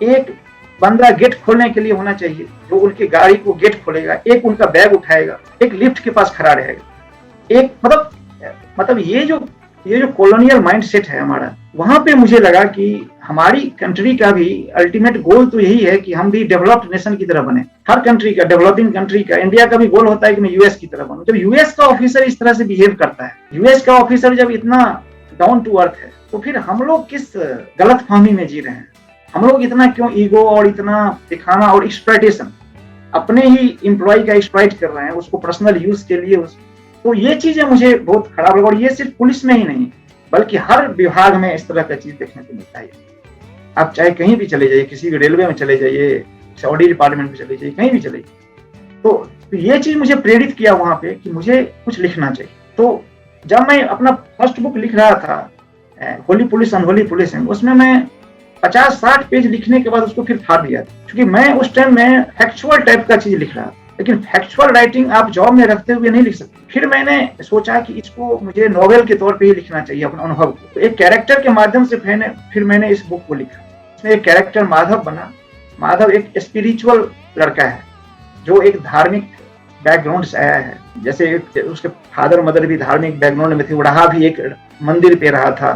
एक बंदा गेट खोलने के लिए होना चाहिए जो उनकी गाड़ी को गेट खोलेगा, एक उनका बैग उठाएगा, एक लिफ्ट के पास खड़ा रहेगा, एक मतलब ये जो कॉलोनियल माइंडसेट है हमारा, वहां पे मुझे लगा कि हमारी कंट्री का भी अल्टीमेट गोल तो यही है कि हम भी डेवलप्ड नेशन की तरह बने। हर कंट्री का, डेवलपिंग कंट्री का, इंडिया का भी गोल होता है कि मैं US की तरह बनूं। जब US का ऑफिसर इस तरह से बिहेव करता है, US का ऑफिसर जब इतना डाउन टू अर्थ है, तो फिर हम लोग किस गलत फहमी में जी रहे हैं। हम लोग इतना क्यों ईगो और इतना दिखाना और एक्सप्लॉयटेशन, अपने ही एम्प्लॉय का एक्सप्लॉइट कर रहे हैं उसको पर्सनल यूज के लिए। तो ये चीजें मुझे बहुत खराब लगा, और ये सिर्फ पुलिस में ही नहीं बल्कि हर विभाग में इस तरह का चीज देखने को मिलता है। आप चाहे कहीं भी चले जाइए, किसी भी रेलवे में चले जाइए, ऑडिट डिपार्टमेंट में चले जाइए, कहीं भी चले जाइए, तो ये चीज मुझे प्रेरित किया वहां पे कि मुझे कुछ लिखना चाहिए। तो जब मैं अपना फर्स्ट बुक लिख रहा था, होली पुलिस अनहोली पुलिस, उसमें मैं 50-60 पेज लिखने के बाद उसको फिर फाड़ दिया, क्योंकि मैं उस टाइम में फैक्चुअल टाइप का चीज लिख रहा था, लेकिन फैक्चुअल राइटिंग आप जॉब में रखते हुए नहीं लिख सकते। फिर मैंने सोचा कि इसको मुझे नॉवेल के तौर पे ही लिखना चाहिए, अपने अनुभव को। तो एक कैरेक्टर के माध्यम से फिर मैंने इस बुक को लिखा। इसमें एक कैरेक्टर माधव बना। माधव एक स्पिरिचुअल लड़का है जो एक धार्मिक बैकग्राउंड से आया है, जैसे उसके फादर मदर भी धार्मिक बैकग्राउंड में थे, वो रहा भी एक मंदिर पे रहा था,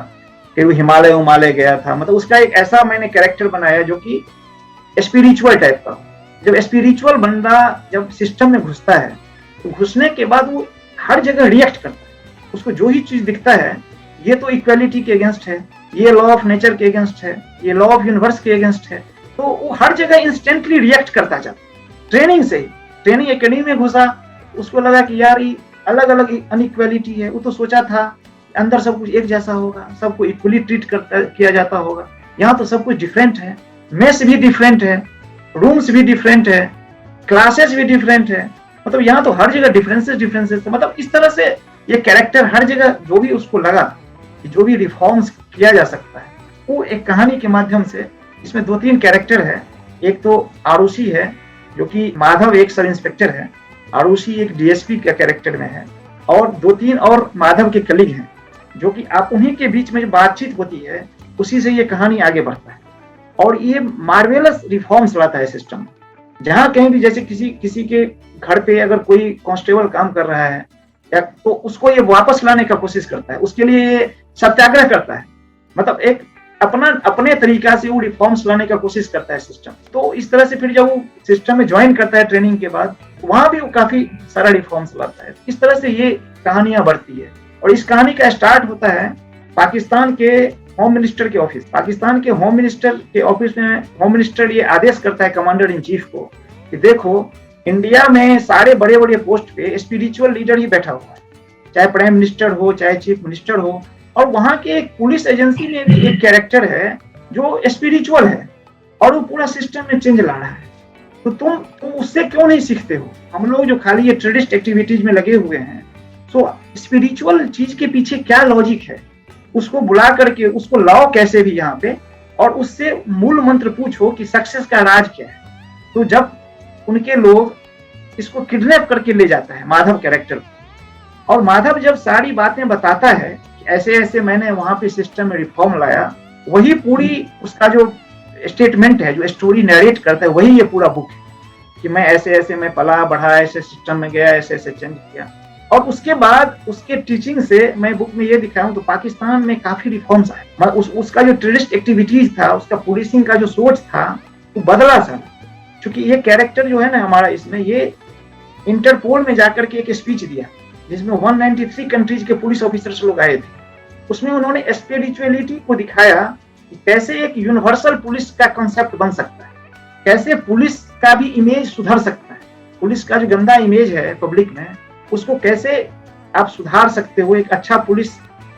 फिर वो हिमालय गया था। मतलब उसका एक ऐसा मैंने कैरेक्टर बनाया जो कि स्पिरिचुअल टाइप का। जब स्पिरिचुअल बंदा जब सिस्टम में घुसता है तो घुसने के बाद वो हर जगह रिएक्ट करता है। उसको जो ही चीज दिखता है, ये तो इक्वालिटी के अगेंस्ट है, ये लॉ ऑफ नेचर के अगेंस्ट है, ये लॉ ऑफ यूनिवर्स के अगेंस्ट है, तो वो हर जगह इंस्टेंटली रिएक्ट करता जाता। ट्रेनिंग से ही, ट्रेनिंग एकेडमी में घुसा, उसको लगा कि यार ये अलग अलग अनइक्वालिटी है। वो तो सोचा था अंदर सब कुछ एक जैसा होगा, सबको इक्वली ट्रीट किया जाता होगा। यहाँ तो सब कुछ डिफरेंट है, मेस भी डिफरेंट है, रूम्स भी डिफरेंट है, क्लासेस भी डिफरेंट है। मतलब यहाँ तो हर जगह डिफरेंसेस। मतलब इस तरह से ये कैरेक्टर हर जगह जो भी उसको लगा कि जो भी रिफॉर्म्स किया जा सकता है, वो एक कहानी के माध्यम से। इसमें 2-3 कैरेक्टर है। एक तो आरुषि है जो कि माधव एक सब इंस्पेक्टर है, आरुषि एक डीएसपी का कैरेक्टर में है, और 2-3 और माधव के कलीग हैं जो कि आप उन्हीं के बीच में जो बातचीत होती है उसी से ये कहानी आगे बढ़ता है। और ये मार्वेलस रिफॉर्म्स लाता है सिस्टम। जहां कहीं भी जैसे किसी के घर पे अगर कोई कांस्टेबल काम कर रहा है या तो उसको ये वापस लाने का कोशिश करता है, उसके लिए ये सत्याग्रह करता है। मतलब एक अपने तरीका से वो रिफॉर्म्स लाने का कोशिश करता है सिस्टम। तो इस तरह से फिर जब वो सिस्टम में ज्वाइन करता है ट्रेनिंग के बाद, वहां भी वो काफी सारा रिफॉर्म्स लाता है। इस तरह से ये कहानियां बढ़ती है। और इस कहानी का स्टार्ट होता है पाकिस्तान के होम मिनिस्टर के ऑफिस। पाकिस्तान के होम मिनिस्टर के ऑफिस में होम मिनिस्टर ये आदेश करता है कमांडर इन चीफ को कि देखो, इंडिया में सारे बड़े बड़े पोस्ट पे स्पिरिचुअल लीडर ही बैठा हुआ है, चाहे प्राइम मिनिस्टर हो, चाहे चीफ मिनिस्टर हो। और वहां के एक पुलिस एजेंसी में भी एक कैरेक्टर है जो स्पिरिचुअल है और वो पूरा सिस्टम में चेंज ला रहा है। तो तुम उससे क्यों नहीं सीखते हो? हम लोग जो खाली ये ट्रेडिस्ट एक्टिविटीज में लगे हुए हैं, तो स्पिरिचुअल चीज के पीछे क्या लॉजिक है, उसको बुला करके उसको लाओ कैसे भी यहाँ पे, और उससे मूल मंत्र पूछो कि सक्सेस का राज क्या है। तो जब उनके लोग इसको किडनैप करके ले जाता है माधव कैरेक्टर, और माधव जब सारी बातें बताता है कि ऐसे ऐसे मैंने वहां पे सिस्टम में रिफॉर्म लाया, वही पूरी उसका जो स्टेटमेंट है, जो स्टोरी नरेट करता है, वही ये पूरा बुक है कि मैं ऐसे ऐसे मैं पला बढ़ा, ऐसे सिस्टम में गया, ऐसे ऐसे चेंज किया। और उसके बाद उसके टीचिंग से मैं बुक में ये दिखाया हूँ तो पाकिस्तान में काफी रिफॉर्म्स आए। उसका जो टेररिस्ट एक्टिविटीज था, उसका पुलिसिंग का जो सोच था, वो बदला था। क्योंकि ये कैरेक्टर जो है ना हमारा, इसमें ये इंटरपोल में जाकर के एक स्पीच दिया जिसमें 193 कंट्रीज के पुलिस ऑफिसर्स लोग आए थे। उसमें उन्होंने स्पिरिचुअलिटी को दिखाया कि कैसे एक यूनिवर्सल पुलिस का कॉन्सेप्ट बन सकता है, कैसे पुलिस का भी इमेज सुधर सकता है, पुलिस का जो गंदा इमेज है पब्लिक में उसको कैसे आप सुधार सकते हो। एक अच्छा पुलिस,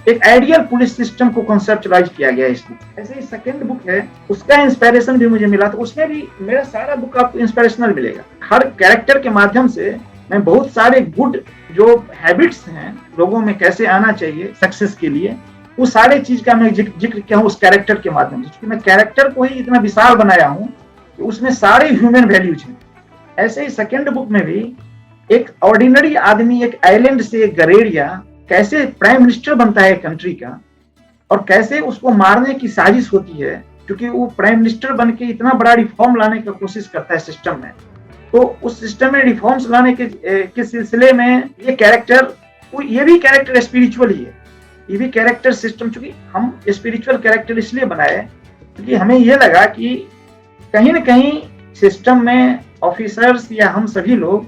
एक आइडियल पुलिस सिस्टम को कॉन्सेप्चुलाइज किया गया है इस बुक। ऐसे ही सेकंड बुक है, उसका इंस्पिरेशन भी मुझे मिला, तो उसमें भी मेरा सारा बुक आपको इंस्पिरेशनल मिलेगा। हर कैरेक्टर के माध्यम से मैं बहुत सारे गुड जो हैबिट्स हैं लोगों में कैसे आना चाहिए सक्सेस के लिए, वो सारे चीज का मैं जिक्र किया हूँ उस कैरेक्टर के माध्यम से। क्योंकि मैं कैरेक्टर को ही इतना विशाल बनाया हूँ कि उसमें सारे ह्यूमन वैल्यूज हैं। ऐसे ही सेकंड बुक में भी एक ऑर्डिनरी आदमी, एक आइलैंड से एक गरेड़िया कैसे प्राइम मिनिस्टर बनता है कंट्री का, और कैसे उसको मारने की साजिश होती है क्योंकि वो प्राइम मिनिस्टर बन के इतना बड़ा रिफॉर्म लाने की कोशिश करता है सिस्टम में। तो उस सिस्टम में रिफॉर्म्स लाने के सिलसिले में ये कैरेक्टर, ये भी कैरेक्टर स्पिरिचुअल ही है। ये भी कैरेक्टर सिस्टम, चूंकि हम स्पिरिचुअल कैरेक्टर इसलिए बनाए क्योंकि हमें ये लगा कि कहीं ना कहीं सिस्टम में ऑफिसर्स या हम सभी लोग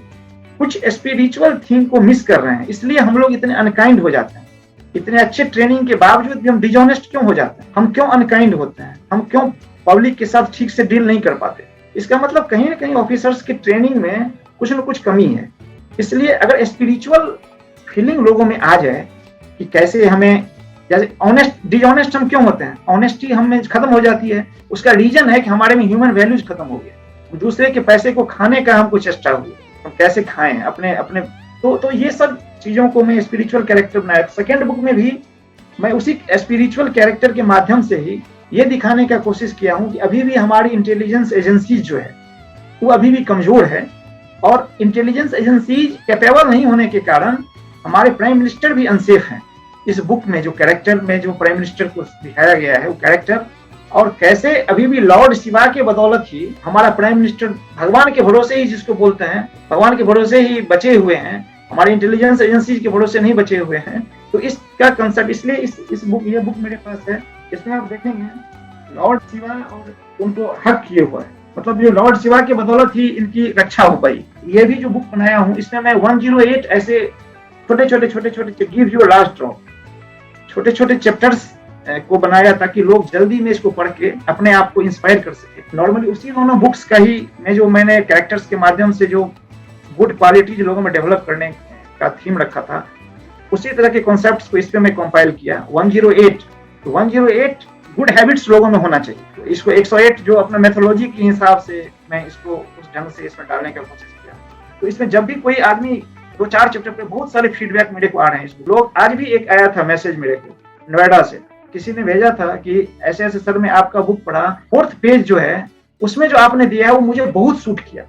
कुछ स्पिरिचुअल थिंग को मिस कर रहे हैं, इसलिए हम लोग इतने अनकाइंड हो जाते हैं। इतने अच्छे ट्रेनिंग के बावजूद भी हम डिजॉनेस्ट क्यों हो जाते हैं, हम क्यों अनकाइंड होते हैं, हम क्यों पब्लिक के साथ ठीक से डील नहीं कर पाते। इसका मतलब कहीं ना कहीं ऑफिसर्स की ट्रेनिंग में कुछ न कुछ कमी है। इसलिए अगर स्पिरिचुअल फीलिंग लोगों में आ जाए कि कैसे हमें, जैसे ऑनेस्ट डिसऑनेस्ट हम क्यों होते हैं, ऑनेस्टी हमें खत्म हो जाती है, उसका रीजन है कि हमारे में ह्यूमन वैल्यूज खत्म हो गए, दूसरे के पैसे को खाने का हमको चेष्टा हुई, हम कैसे खाएं अपने अपने। तो ये सब चीजों को मैं स्पिरिचुअल कैरेक्टर बनाया। सेकेंड बुक में भी मैं उसी स्पिरिचुअल कैरेक्टर के माध्यम से ही ये दिखाने का कोशिश किया हूँ कि अभी भी हमारी इंटेलिजेंस एजेंसीज जो है वो अभी भी कमजोर है, और इंटेलिजेंस एजेंसीज कैपेबल नहीं होने के कारण हमारे प्राइम मिनिस्टर भी अनसेफ हैं। इस बुक में जो कैरेक्टर में जो प्राइम मिनिस्टर को दिखाया गया है वो कैरेक्टर, और कैसे अभी भी लॉर्ड शिवा के बदौलत ही हमारा प्राइम मिनिस्टर भगवान के भरोसे ही, जिसको बोलते हैं भगवान के भरोसे ही बचे हुए हैं, हमारी इंटेलिजेंस एजेंसीज के भरोसे नहीं बचे हुए हैं। तो इसका कंसेप्ट, इसलिए इस बुक, ये बुक मेरे पास है, इसमें आप देखेंगे लॉर्ड शिवा और उनको हक किए हुआ है, मतलब ये लॉर्ड शिवा के बदौलत ही इनकी रक्षा हो पाई। ये भी जो बुक बनाया हूँ इसमें मैं 108 ऐसे छोटे छोटे गिव योर लास्ट ड्रॉप, छोटे छोटे चैप्टर्स को बनाया ताकि लोग जल्दी में इसको पढ़ के अपने आप को इंस्पायर कर सके। नॉर्मली उसी दोनों बुक्स का ही मैंने कैरेक्टर्स के माध्यम से जो गुड क्वालिटीज लोगों में डेवलप करने का थीम रखा था, उसी तरह के कॉन्सेप्ट्स को इस पे मैं कंपाइल किया। 108 गुड हैबिट्स लोगों में होना चाहिए। तो इसको 108 जो अपना मेथोलॉजी के हिसाब से मैं इसको उस ढंग से इसमें डालने का कोशिश किया। तो इसमें जब भी कोई आदमी 2-4 चैप्टर पे बहुत सारे फीडबैक मेरे को आ रहे हैं। लोग आज भी एक आया था मैसेज मेरे को नोएडा से, किसी ने भेजा था कि ऐसे ऐसे सर मैं आपका बुक पढ़ा, 4th पेज जो है उसमें जो आपने दिया है वो मुझे बहुत सूट किया,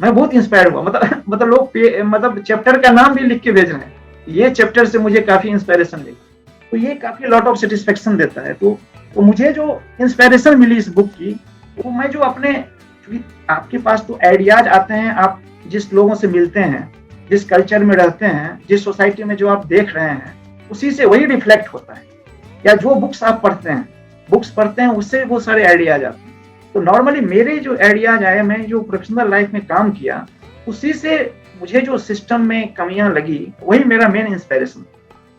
मैं बहुत इंस्पायर हुआ। मतलब लोग चैप्टर का नाम भी लिख के भेज रहे हैं, ये चैप्टर से मुझे काफी इंस्पिरेशन मिली। तो ये काफी लॉट ऑफ सेटिस्फेक्शन देता है। तो मुझे जो इंस्पिरेशन मिली इस बुक की, वो मैं जो अपने, आपके पास तो आइडियाज आते हैं, आप जिस लोगों से मिलते हैं, जिस कल्चर में रहते हैं, जिस सोसाइटी में जो आप देख रहे हैं, उसी से वही रिफ्लेक्ट होता है। या जो बुक्स आप पढ़ते हैं उससे वो सारे आइडियाज आते हैं। तो नॉर्मली मेरे जो आइडियाज आए, मैं जो प्रोफेशनल लाइफ में काम किया, उसी से मुझे जो सिस्टम में कमियां लगी वही मेरा मेन इंस्पिरेशन,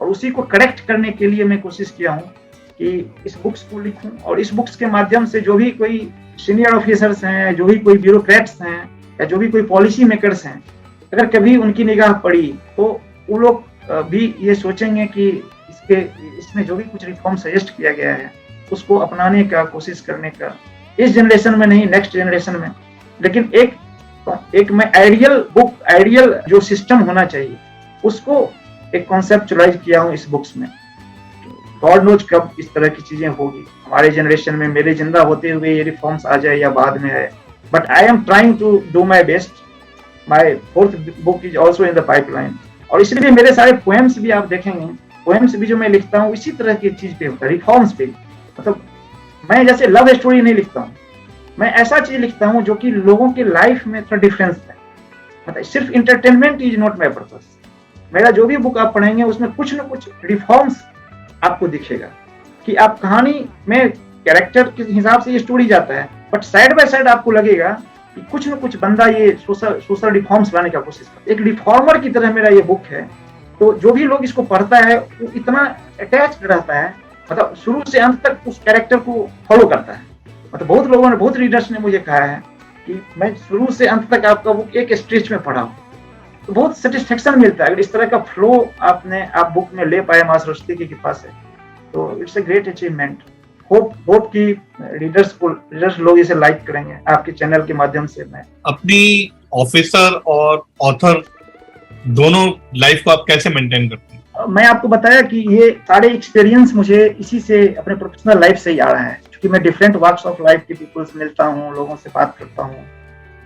और उसी को करेक्ट करने के लिए मैं कोशिश किया हूँ कि इस बुक्स को लिखूं, और इस बुक्स के माध्यम से जो भी कोई सीनियर ऑफिसर्स हैं, जो भी कोई ब्यूरोक्रेट्स हैं, या जो भी कोई पॉलिसी मेकर्स हैं, अगर कभी उनकी निगाह पड़ी तो वो लोग भी ये सोचेंगे कि इसमें जो भी कुछ रिफॉर्म सजेस्ट किया गया है उसको अपनाने का कोशिश करने का, इस जनरेशन में नहीं, नेक्स्ट जनरेशन में। लेकिन एक मैं आइडियल जो सिस्टम होना चाहिए उसको एक कॉन्सेप्चुअलाइज किया हूँ इस बुक्स में। गॉड नोज कब इस तरह की चीजें होगी हमारे जनरेशन में, मेरे जिंदा होते हुए ये रिफॉर्म्स आ जाए या बाद में आए, but I am trying to do my best. My 4th book is also in the pipeline, और इसलिए मेरे सारे पोएम्स भी आप देखेंगे, पोएम्स भी जो मैं लिखता हूँ इसी तरह की चीज पे होता है, रिफॉर्म्स पे। मतलब मैं जैसे लव स्टोरी नहीं लिखता हूँ, मैं ऐसा चीज लिखता हूँ जो कि लोगों के लाइफ में थोड़ा डिफरेंस है। मतलब सिर्फ entertainment is not my purpose. मेरा जो भी बुक आप पढ़ेंगे उसमें कुछ न कुछ रिफॉर्म्स आपको दिखेगा, कि आप कहानी में कैरेक्टर के हिसाब से ये स्टोरी जाता है, बट साइड बाय साइड आपको लगेगा कि कुछ न कुछ बंदा ये सोशल रिफॉर्म्स लाने का कोशिश करता है। एक रिफॉर्मर की तरह मेरा ये बुक है। तो जो भी लोग इसको पढ़ता है वो इतना अटैच्ड रहता है, मतलब शुरू से अंत तक उस कैरेक्टर को फॉलो करता है। मतलब बहुत रीडर्स ने मुझे कहा है कि मैं शुरू से अंत तक आपका बुक एक स्ट्रेच में पढ़ा हूँ, तो बहुत सेटिस्फेक्शन मिलता है। अगर इस तरह का फ्लो आप बुक में ले पाए माँ सरस्वती की कृपा से, तो it's a great achievement. Hope कि रीडर्स लोग इसे लाइक करेंगे आपके चैनल के माध्यम से। मैं अपनी ऑफिसर और ऑथर दोनों लाइफ को आप कैसे मेंटेन करते हैं? मैं आपको बताया कि ये सारे एक्सपीरियंस मुझे इसी से, अपने प्रोफेशनल लाइफ से ही आ रहा है, क्योंकि मैं डिफरेंट वॉक्स ऑफ लाइफ के पीपल से मिलता हूँ, लोगों से बात करता हूँ।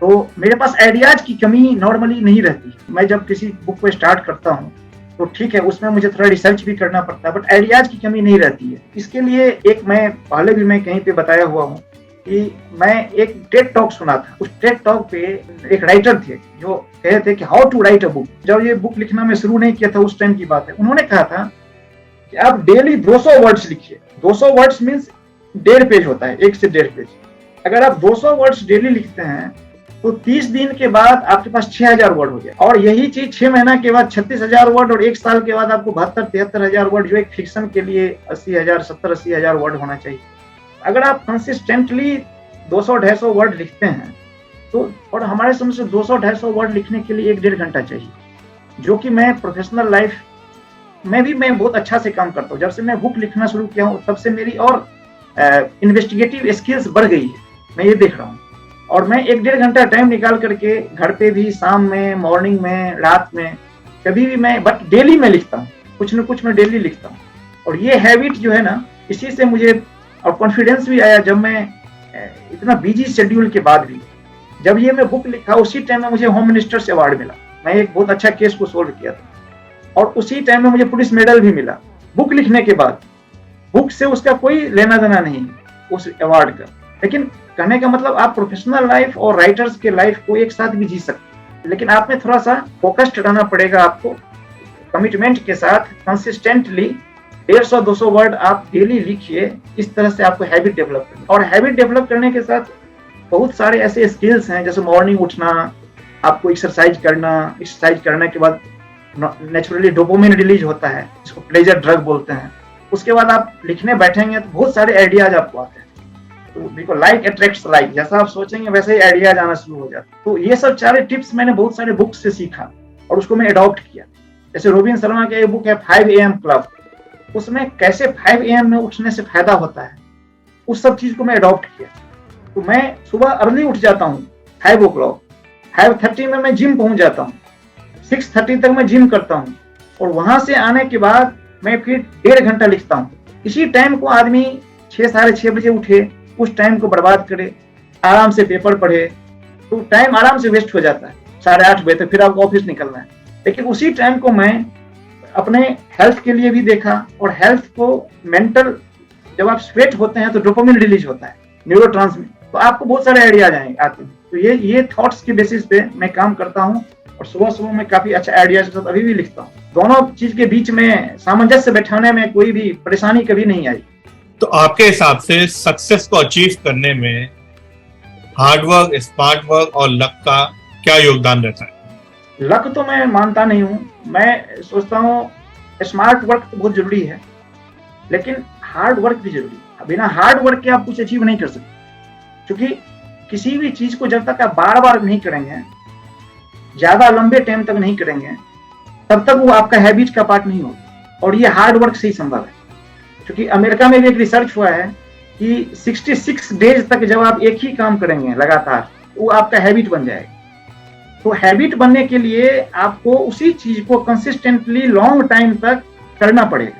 तो मेरे पास आइडियाज की कमी नॉर्मली नहीं रहती। मैं जब किसी बुक को स्टार्ट करता हूँ तो ठीक है, उसमें मुझे थोड़ा रिसर्च भी करना पड़ता है, बट आइडियाज की कमी नहीं रहती है। इसके लिए मैं पहले भी कहीं पे बताया हुआ हूँ कि मैं एक टेड टॉक सुना था। उस टेड टॉक पे एक राइटर थे जो कहे थे कि how to write a book. जब ये बुक लिखना मैं शुरू नहीं किया था, उस टाइम की बात है, उन्होंने कहा था कि आप डेली 200 वर्ड्स लिखिए। 200 वर्ड्स मीन्स 1.5 पेज होता है, 1 से 1.5 पेज। अगर आप 200 वर्ड्स डेली लिखते हैं तो 30 दिन के बाद आपके पास 6000 वर्ड हो गया, और यही चीज 6 महीना के बाद 36,000 वर्ड, और 1 साल के बाद आपको 72-73,000 वर्ड, जो एक फिक्शन के लिए 70-80,000 वर्ड होना चाहिए। अगर आप कंसिस्टेंटली 200-250 वर्ड लिखते हैं तो, और हमारे समझ से 200-250 वर्ड लिखने के लिए 1-1.5 घंटा चाहिए, जो कि मैं प्रोफेशनल लाइफ में भी मैं बहुत अच्छा से काम करता हूँ। जब से मैं बुक लिखना शुरू किया हूँ तब से मेरी और इन्वेस्टिगेटिव स्किल्स बढ़ गई है, मैं ये देख रहा हूँ। और मैं 1-1.5 घंटा टाइम निकाल करके घर पे भी, शाम में, मॉर्निंग में, रात में, कभी भी मैं, बट डेली मैं लिखता हूँ, कुछ न कुछ मैं डेली लिखता हूँ। और ये हैबिट जो है ना, इसी से मुझे और कॉन्फिडेंस भी आया। जब मैं इतना बिजी शेड्यूल के बाद भी, जब ये मैं बुक लिखा, उसी टाइम में मुझे होम मिनिस्टर से अवार्ड मिला। मैं एक बहुत अच्छा केस को सोल्व किया था, और उसी टाइम में मुझे पुलिस मेडल भी मिला बुक लिखने के बाद। बुक से उसका कोई लेना देना नहीं उस अवार्ड का, लेकिन कहने का मतलब आप प्रोफेशनल लाइफ और राइटर्स के लाइफ को एक साथ भी जी सकते, लेकिन आप में थोड़ा सा फोकस्ड रहना पड़ेगा आपको, कमिटमेंट के साथ कंसिस्टेंटली 150-200 वर्ड आप डेली लिखिए। इस तरह से आपको हैबिट डेवलप करनी, और हैबिट डेवलप करने के साथ बहुत सारे ऐसे स्किल्स हैं, जैसे मॉर्निंग उठना, आपको एक्सरसाइज करने के बाद नेचुरली डोपामिन रिलीज होता है, जिसको प्लेजर ड्रग बोलते हैं। उसके बाद आप लिखने बैठेंगे तो बहुत सारे आइडियाज आपको आते हैं। तो देखो, लाइक अट्रैक्ट्स लाइक, जैसा आप सोचेंगे वैसे ही आइडियाज आना शुरू हो जाते हैं। तो ये सब सारे टिप्स मैंने बहुत सारे बुक्स से सीखा और उसको मैं अडॉप्ट किया। जैसे रोबिन शर्मा का एक बुक है 5 AM क्लब, उसमें कैसे 5 AM में उठने से फायदा होता है, उस सब चीज को मैं अडॉप्ट किया। तो मैं सुबह अर्ली उठ जाता हूँ 5 o'clock, 5:30 में मैं जिम पहुंच जाता हूँ, 6:30 तक मैं जिम करता हूँ, और वहां से आने के बाद मैं फिर 1.5 घंटा लिखता हूँ। इसी टाइम को आदमी 6-6:30 बजे उठे, उस टाइम को बर्बाद करे, आराम से पेपर पढ़े, तो टाइम आराम से वेस्ट हो जाता है। 8:30 बजे तक फिर आपको ऑफिस निकलना है। लेकिन उसी टाइम को मैं अपने हेल्थ के लिए भी देखा, और हेल्थ को मेंटल, जब आप स्वेट होते हैं तो डोपामिन रिलीज होता है, न्यूरोट्रांसमीटर, तो आपको बहुत सारे आइडियाज आते हैं। तो ये थॉट्स के बेसिस पे मैं काम करता हूँ, और सुबह सुबह मैं काफी अच्छा आइडियाज के साथ अभी भी लिखता हूँ। दोनों चीज के बीच में सामंजस्य बैठाने में कोई भी परेशानी कभी नहीं आई। तो आपके हिसाब से सक्सेस को अचीव करने में हार्डवर्क, स्मार्ट वर्क और लक का क्या योगदान रहता है? लक तो मैं मानता नहीं हूँ, मैं सोचता हूँ स्मार्ट वर्क तो बहुत जरूरी है, लेकिन हार्ड वर्क भी जरूरी है। बिना हार्ड वर्क के आप कुछ अचीव नहीं कर सकते, क्योंकि किसी भी चीज को जब तक आप बार बार नहीं करेंगे, ज्यादा लंबे टाइम तक नहीं करेंगे, तब तक वो आपका हैबिट का पार्ट नहीं होगा। और ये हार्ड वर्क से ही संभव है, क्योंकि अमेरिका में भी एक रिसर्च हुआ है कि 66 डेज तक जब आप एक ही काम करेंगे लगातार, वो आपका हैबिट बन जाएगा। तो हैबिट बनने के लिए आपको उसी चीज को कंसिस्टेंटली लॉन्ग टाइम तक करना पड़ेगा,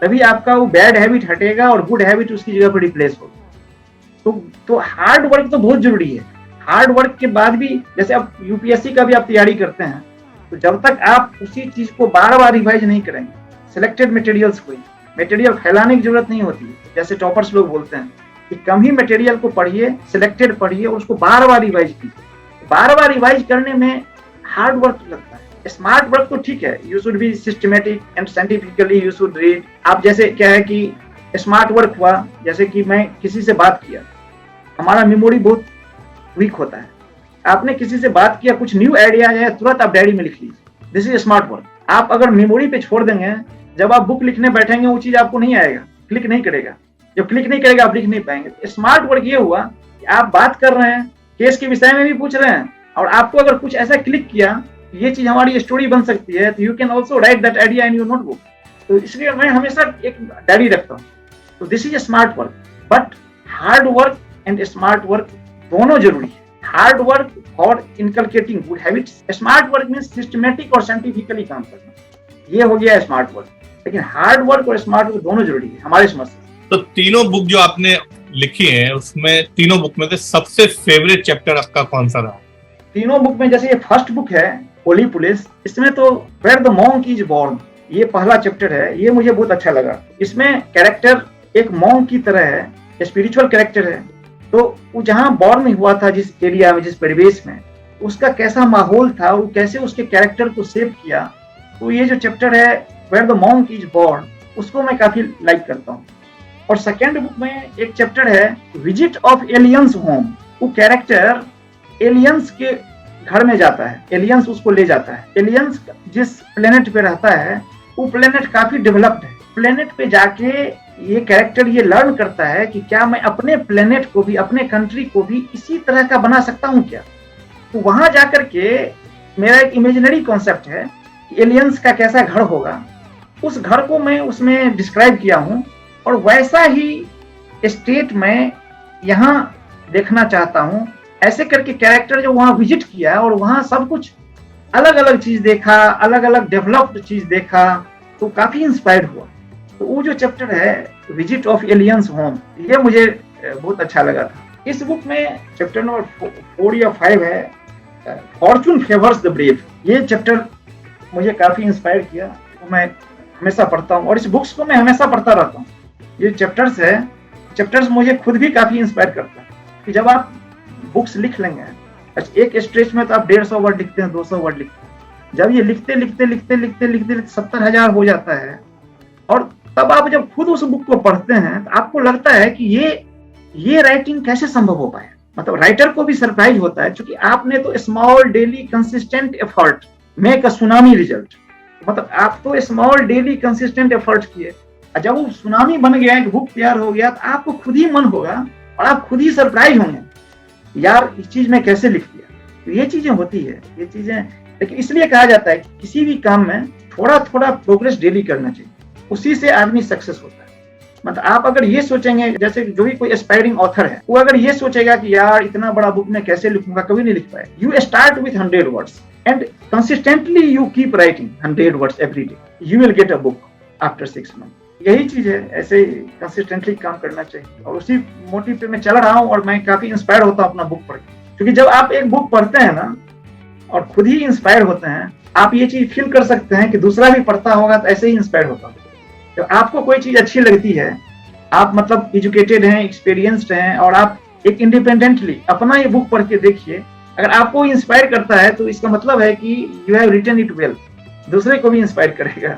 तभी आपका वो बैड हैबिट हटेगा और गुड हैबिट उसकी जगह पर रिप्लेस होगा। तो हार्ड वर्क तो बहुत जरूरी है। हार्ड वर्क के बाद भी, जैसे अब यूपीएससी का भी आप तैयारी करते हैं, तो जब तक आप उसी चीज को बार बार रिवाइज नहीं करेंगे, सिलेक्टेड मटेरियल्स को, मटेरियल फैलाने की जरूरत नहीं होती है। जैसे टॉपर्स लोग बोलते हैं कि कम ही मटेरियल को पढ़िए, सिलेक्टेड पढ़िए, और उसको बार बार रिवाइज कीजिए। बार बार रिवाइज करने में हार्ड वर्क लगता है। स्मार्ट वर्क तो ठीक है, you should be systematic and scientifically you should read. आप जैसे क्या है कि स्मार्ट वर्क हुआ, जैसे कि मैं किसी से बात किया, हमारा मेमोरी बहुत वीक होता है। आपने किसी से बात किया, कुछ न्यू आइडिया है, तुरंत आप डायरी में लिख लीजिए, दिस इज स्मार्ट वर्क। आप अगर मेमोरी पे छोड़ देंगे, जब आप बुक लिखने बैठेंगे वो चीज आपको नहीं आएगा, क्लिक नहीं करेगा। जब क्लिक नहीं करेगा आप लिख नहीं पाएंगे। स्मार्ट वर्क ये हुआ कि आप बात कर रहे हैं, केस के विषय में भी पूछ रहे हैं, और आपको अगर कुछ ऐसा क्लिक किया, ये चीज हमारी स्टोरी बन सकती है, तो you can also right that idea in your notebook. तो इसलिए मैं हमेशा एक डायरी रखता हूँ। तो this is smart work. But hard work and smart work दोनों जरूरी है। Hard work for inculcating good habits, smart work means systematic और साइंटिफिकली काम करना, ये हो गया स्मार्ट वर्क। लेकिन हार्ड वर्क और स्मार्ट वर्क दोनों जरूरी है हमारे समझ से। तो तीनों बुक जो आपने लिखी है, उसमें तीनों बुक में से सबसे फेवरेट चैप्टर आपका कौन सा रहा? तीनों बुक में, जैसे ये फर्स्ट बुक है होली पुलिस, इसमें तो where the monk is born, ये पहला चैप्टर है, ये मुझे बहुत अच्छा लगा। इसमें कैरेक्टर एक मॉन्क की तरह है, स्पिरिचुअल कैरेक्टर है। तो वो जहाँ बॉर्न हुआ था, जिस एरिया में, जिस परिवेश में, उसका कैसा माहौल था, वो कैसे उसके कैरेक्टर को सेव किया। तो ये जो चैप्टर है where the monk is born, उसको मैं काफी लाइक करता हूँ। और सेकेंड बुक में एक चैप्टर है विजिट ऑफ एलियंस होम। वो कैरेक्टर एलियंस के घर में जाता है, एलियंस उसको ले जाता है। एलियंस जिस प्लेनेट पे रहता है, वो प्लेनेट काफी डेवलप्ड है, प्लेनेट पे जाके ये कैरेक्टर ये लर्न करता है कि क्या मैं अपने प्लेनेट को भी, अपने कंट्री को भी इसी तरह का बना सकता हूँ क्या। तो वहां जाकर के मेरा एक इमेजिनरी कॉन्सेप्ट है कि एलियंस का कैसा घर होगा, उस घर को मैं उसमें डिस्क्राइब किया हूँ और वैसा ही स्टेट में यहाँ देखना चाहता हूँ। ऐसे करके कैरेक्टर जो वहाँ विजिट किया और वहाँ सब कुछ अलग अलग चीज देखा, अलग अलग डेवलप्ड चीज देखा, तो काफी इंस्पायर्ड हुआ। तो वो जो चैप्टर है विजिट ऑफ एलियंस होम, ये मुझे बहुत अच्छा लगा था। इस बुक में चैप्टर नंबर 4 या 5 है फॉर्चून फेवर्स द ब्रेव। ये चैप्टर मुझे काफी इंस्पायर किया, तो मैं हमेशा पढ़ता हूँ और इस बुक्स को मैं हमेशा पढ़ता रहता हूँ। ये चैप्टर्स मुझे खुद भी काफी इंस्पायर करता है कि जब आप बुक्स लिख लेंगे, एक स्ट्रेच में तो आप 150 वर्ड लिखते हैं, 200 वर्ड लिखते हैं, जब ये लिखते 70,000 हो जाता है और तब आप जब खुद उस बुक को पढ़ते हैं तो आपको लगता है कि ये राइटिंग कैसे संभव हो पाया। मतलब राइटर को भी सरप्राइज होता है, क्योंकि आपने तो small daily consistent effort make a tsunami result, मतलब आप तो स्मॉल डेली कंसिस्टेंट एफर्ट किए, जब वो सुनामी बन गया, एक बुक तैयार हो गया, तो आपको खुद ही मन होगा और आप खुद ही सरप्राइज होंगे, यार इस चीज में कैसे लिख दिया। तो ये चीजें होती है, ये चीजें, लेकिन इसलिए कहा जाता है कि किसी भी काम में थोड़ा थोड़ा प्रोग्रेस डेली करना चाहिए, उसी से आदमी सक्सेस होता है। मतलब आप अगर ये सोचेंगे, जैसे जो भी कोई एस्पायरिंग ऑथर है, वो अगर ये सोचेगा कि यार इतना बड़ा बुक में कैसे लिखूंगा, कभी नहीं लिख पाए। You start with 100 words and consistently you keep writing 100 words every day, you will get a book after 6 month. यही चीज है, ऐसे कंसिस्टेंटली काम करना चाहिए और उसी मोटिव पे मैं चल रहा हूँ और मैं काफी इंस्पायर होता हूँ अपना बुक पढ़ के। क्योंकि जब आप एक बुक पढ़ते हैं ना और खुद ही इंस्पायर होते हैं, आप ये चीज फील कर सकते हैं कि दूसरा भी पढ़ता होगा तो ऐसे ही इंस्पायर होता होगा। जब आपको कोई चीज अच्छी लगती है, आप मतलब एजुकेटेड हैं, एक्सपीरियंस्ड हैं और आप एक इंडिपेंडेंटली अपना ये बुक पढ़ के देखिए, अगर आपको इंस्पायर करता है तो इसका मतलब है कि you have written it well, दूसरे को भी इंस्पायर करेगा।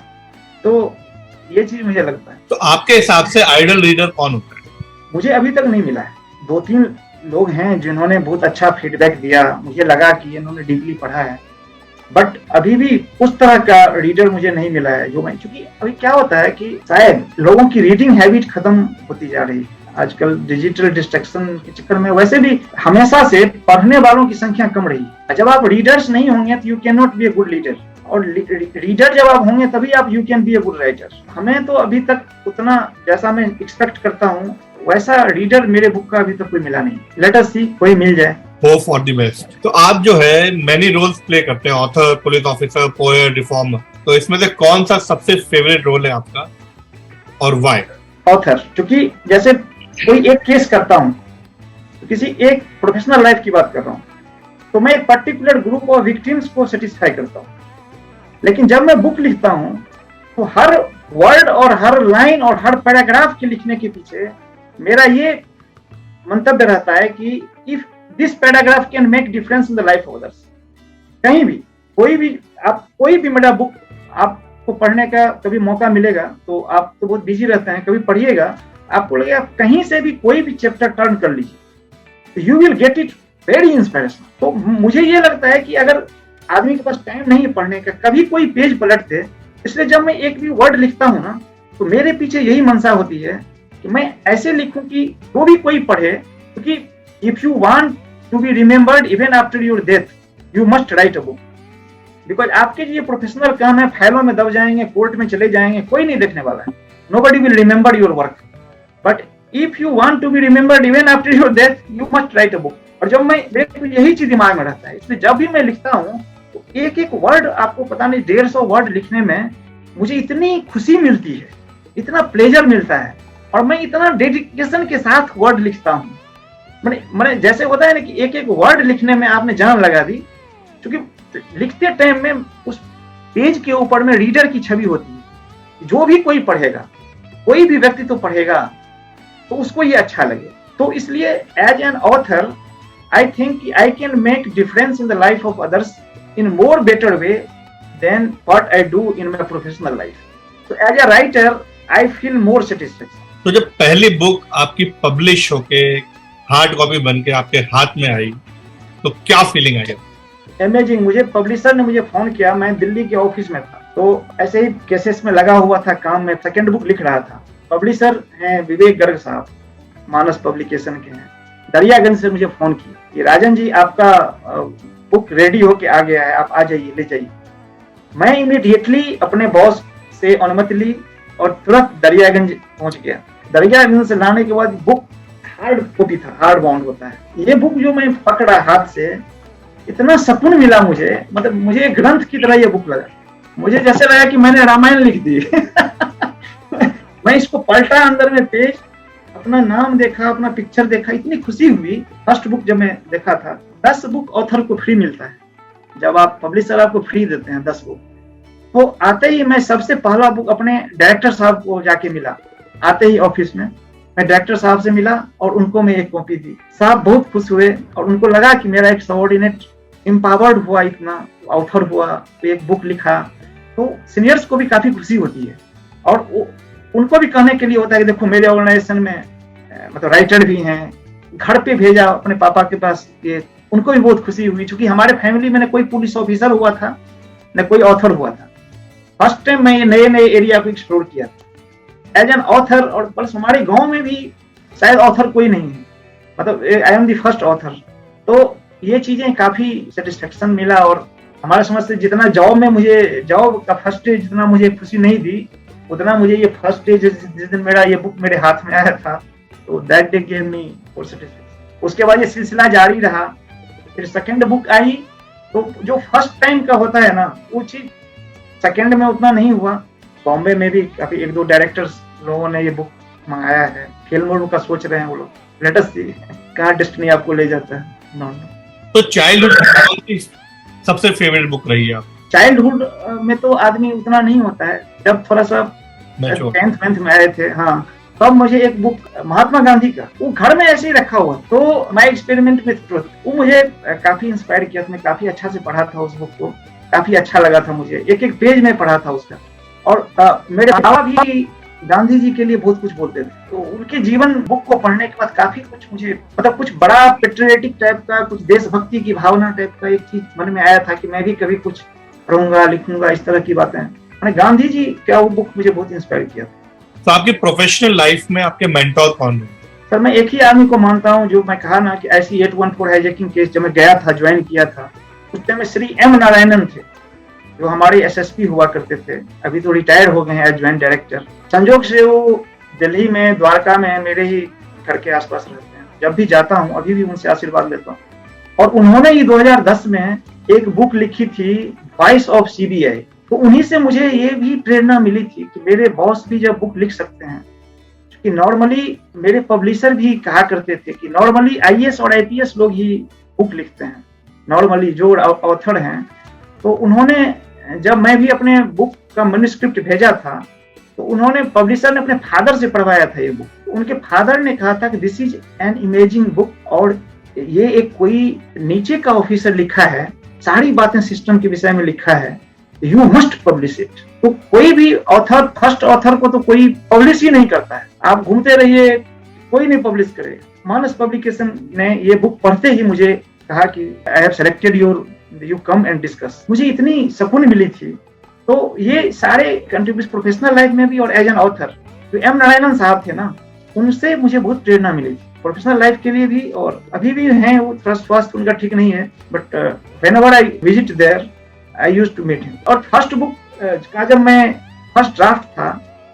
तो ये चीज मुझे लगता है। तो आपके हिसाब से आइडल रीडर कौन होता है? मुझे अभी तक नहीं मिला है। 2-3 लोग हैं जिन्होंने बहुत अच्छा फीडबैक दिया, मुझे लगा कि इन्होंने डीपली पढ़ा है, बट अभी भी उस तरह का रीडर मुझे नहीं मिला है जो मैं, क्योंकि अभी क्या होता है कि शायद लोगों की रीडिंग हैबिट खत्म होती जा रही है आजकल डिजिटल डिस्ट्रैक्शन के चक्कर में। वैसे भी हमेशा से पढ़ने वालों की संख्या कम रही है। जब आप रीडर्स नहीं होंगे तो you can not be a good leader, और रीडर जब आप होंगे तभी आप you can be a good writer. हमें तो अभी तक उतना जैसा मैं एक्सपेक्ट करता हूँ वैसा रीडर मेरे बुक का अभी तक कोई मिला नहीं। लेट अस सी, कोई मिल जाए। Hope for the best. तो आप जो है मैनी रोल्स प्ले करते हैं, author, police officer, poet, reformer, तो इसमें से कौन सा सबसे फेवरेट रोल है आपका और व्हाई? ऑथर, क्योंकि जैसे कोई एक केस करता हूँ, तो किसी एक प्रोफेशनल लाइफ की बात कर रहा हूँ, तो मैं एक पर्टिकुलर ग्रुप ऑफ विक्टिम्स को सेटिस्फाई करता हूँ। लेकिन जब मैं बुक लिखता हूँ तो हर वर्ड और हर लाइन और हर पैराग्राफ के लिखने के पीछे मेरा ये मंतव्य रहता है कि if this paragraph can make difference in the life of others. कहीं भी कोई भी मेरा बुक आपको पढ़ने का कभी मौका मिलेगा, तो आप तो बहुत बिजी रहते हैं, कभी पढ़िएगा, आपको लगेगा कहीं से भी कोई भी चैप्टर टर्न कर लीजिए, you will get it very inspiration. तो मुझे ये लगता है कि अगर आदमी के पास टाइम नहीं है पढ़ने का, कभी कोई पेज पलट दे, इसलिए जब मैं एक भी वर्ड लिखता हूँ ना, तो मेरे पीछे यही मनसा होती है कि मैं ऐसे लिखूं कि वो भी कोई पढ़े, क्योंकि if you want to be remembered even after your death you must write a book. Because आपके जो ये प्रोफेशनल काम है, फाइलों में दब जाएंगे, कोर्ट में चले जाएंगे, कोई नहीं देखने वाला है, nobody will remember your work, but if you want to be remembered even after your death you must write a book. और जब मैं यही चीज दिमाग में रहता है, इसलिए जब भी मैं लिखता हूँ तो एक एक वर्ड, आपको पता नहीं 150 वर्ड लिखने में मुझे इतनी खुशी मिलती है, इतना प्लेजर मिलता है, और मैं इतना डेडिकेशन के साथ वर्ड लिखता हूँ। मैंने जैसे होता है ना कि एक एक वर्ड लिखने में आपने जान लगा दी, क्योंकि लिखते टाइम में उस पेज के ऊपर में रीडर की छवि होती है। जो भी कोई पढ़ेगा, कोई भी व्यक्ति तो पढ़ेगा, तो उसको ये अच्छा लगे। तो इसलिए as an author I think I can make difference in the life of others in more better way than what I do in my professional life. So as a writer, I feel more satisfaction. तो जब पहली book आपकी publish होके hard copy बन के आपके हाथ में आई, तो क्या फीलिंग आई? अमेजिंग। मुझे पब्लिशर ने मुझे फोन किया, मैं दिल्ली के ऑफिस में था, तो ऐसे ही केसेस में लगा हुआ था काम में, सेकेंड बुक लिख रहा था। पब्लिशर हैं विवेक गर्ग साहब, मानस पब्लिकेशन के हैं, दरियागंज से मुझे फोन किया कि राजन जी आपका बुक रेडी होके आ गया है, आप आ जाइए, ले जाइए। मैं इमीडिएटली अपने बॉस से अनुमति ली और तुरंत दरियागंज पहुंच गया। दरियागंज से लाने के बाद बुक हार्ड कॉपी था, हार्ड बाउंड होता है। ये बुक जो मैं पकड़ा हाथ से, इतना सुकून मिला मुझे, मतलब मुझे एक ग्रंथ की तरह ये बुक लगा। मुझे जैसे लगा कि मैंने रामायण लिख दी। मैं इसको पलटा अंदर में पेज, अपना नाम देखा, अपना पिक्चर देखा, इतनी खुशी हुई। फर्स्ट बुक जब मैं देखा था, 10 बुक ऑथर को फ्री मिलता है, जब आप पब्लिशर आपको फ्री देते हैं 10 बुक। तो आते ही मैं सबसे पहला बुक अपने डायरेक्टर साहब को जाके मिला। आते ही ऑफिस में मैं डायरेक्टर साहब से मिला और उनको मैं एक कॉपी दी। साहब बहुत खुश हुए और उनको लगा कि मेरा एक सबऑर्डिनेट एम्पावर्ड हुआ, इतना ऑथर हुआ, तो एक बुक लिखा। तो सीनियर्स को भी काफी खुशी होती है और उनको भी कहने के लिए होता है कि देखो मेरे ऑर्गेनाइजेशन में मतलब राइटर भी हैं। घर पे भेजा अपने पापा के पास, ये उनको भी बहुत खुशी हुई, क्योंकि हमारे फैमिली में न कोई पुलिस ऑफिसर हुआ था न कोई ऑथर हुआ था। फर्स्ट टाइम मैं ये नए नए एरिया को एक्सप्लोर किया था एज एन ऑथर, और प्लस हमारे गांव में भी शायद ऑथर कोई नहीं है, मतलब I am the first author. तो ये चीजें काफी सेटिस्फेक्शन मिला। और हमारे समझ से जितना जॉब में मुझे, जॉब का फर्स्ट डे जितना मुझे खुशी नहीं दी, उतना मुझे ये फर्स्ट डे जिस दिन मेरा ये बुक मेरे हाथ में आया था, तो that day give me full satisfaction. उसके बाद ये सिलसिला जारी रहा। फिर सेकंड बुक आई, तो जो फर्स्ट टाइम का होता है ना, वो चीज सेकंड में उतना नहीं हुआ। बॉम्बे में भी काफी 1-2 डायरेक्टर्स लोगों ने ये बुक मंगाया है, फिल्मों का सोच रहे हैं वो लोग। लेट अस सी कहाँ डेस्टिनी आपको ले जाता है। तो चाइल्डहुड सबसे फेवरेट बुक रही है आप? चाइल्डहुड में तो आदमी उतना नहीं होता है, जब थोड़ा सा 10th में आए थे, हाँ, तब मुझे एक बुक महात्मा गांधी का, वो घर में ऐसे ही रखा हुआ, तो माय एक्सपेरिमेंट विद ट्रुथ, वो मुझे काफी इंस्पायर किया। मैं काफी अच्छा से पढ़ा था उस बुक को, काफी अच्छा लगा था मुझे, एक एक पेज में पढ़ा था उसका। और मेरे बाबा भी गांधी जी के लिए बहुत कुछ बोलते थे, तो उनके जीवन बुक को पढ़ने के बाद काफी कुछ मुझे, मतलब कुछ बड़ा पेट्रियोटिक टाइप का, कुछ देशभक्ति की भावना टाइप का एक चीज मन में आया था कि मैं भी कभी कुछ पढ़ूंगा, लिखूंगा, इस तरह की बातें। गांधी जी का वो बुक मुझे बहुत इंस्पायर किया था। तो आपकी प्रोफेशनल लाइफ में आपके मेंटोर कौन है? सर मैं एक ही आदमी को मानता हूँ, जो मैं कहा ना कि ऐसी 814 हाईजैकिंग केस जब मैं गया था, ज्वाइन किया था, उस टाइम में श्री एम नारायणन थे, जो हमारे एसएसपी हुआ करते थे, अभी तो रिटायर हो गए हैं एज ज्वाइंट डायरेक्टर। संजोग से वो दिल्ली में, द्वारका में मेरे ही घर के आसपास रहते हैं। जब भी जाता हूँ अभी भी उनसे आशीर्वाद लेता हूँ। और उन्होंने ही 2010 में एक बुक लिखी थी, वॉइस ऑफ सीबीआई। तो उन्हीं से मुझे ये भी प्रेरणा मिली थी कि मेरे बॉस भी जब बुक लिख सकते हैं, कि नॉर्मली मेरे पब्लिशर भी कहा करते थे कि नॉर्मली आईएएस और आईपीएस लोग ही बुक लिखते हैं, नॉर्मली जो ऑथर हैं। तो उन्होंने, जब मैं भी अपने बुक का मैन्युस्क्रिप्ट भेजा था, तो उन्होंने, पब्लिशर ने अपने फादर से पढ़वाया था ये बुक। तो उनके फादर ने कहा था कि this is an imaging book, और ये एक कोई नीचे का ऑफिसर लिखा है, सारी बातें सिस्टम के विषय में लिखा है, यू मस्ट पब्लिश इट। तो कोई भी ऑथर, फर्स्ट ऑथर को तो कोई पब्लिश ही नहीं करता है, आप घूमते रहिए, कोई नहीं पब्लिश करे। मानस पब्लिकेशन ने ये बुक पढ़ते ही मुझे कहा कि I have selected your, you come and discuss. मुझे इतनी सुकून मिली थी। तो ये सारे कंट्रीब्यूशन प्रोफेशनल लाइफ में भी और एज एन ऑथर, जो एम नारायणन साहब थे ना, उनसे मुझे बहुत प्रेरणा मिली थी प्रोफेशनल लाइफ के लिए भी। और अभी भी हैं, वो थोड़ा स्वास्थ्य उनका ठीक नहीं है, but whenever I visit there I used to meet him. और फर्स्ट बुक का जब मैं फर्स्ट ड्राफ्ट था,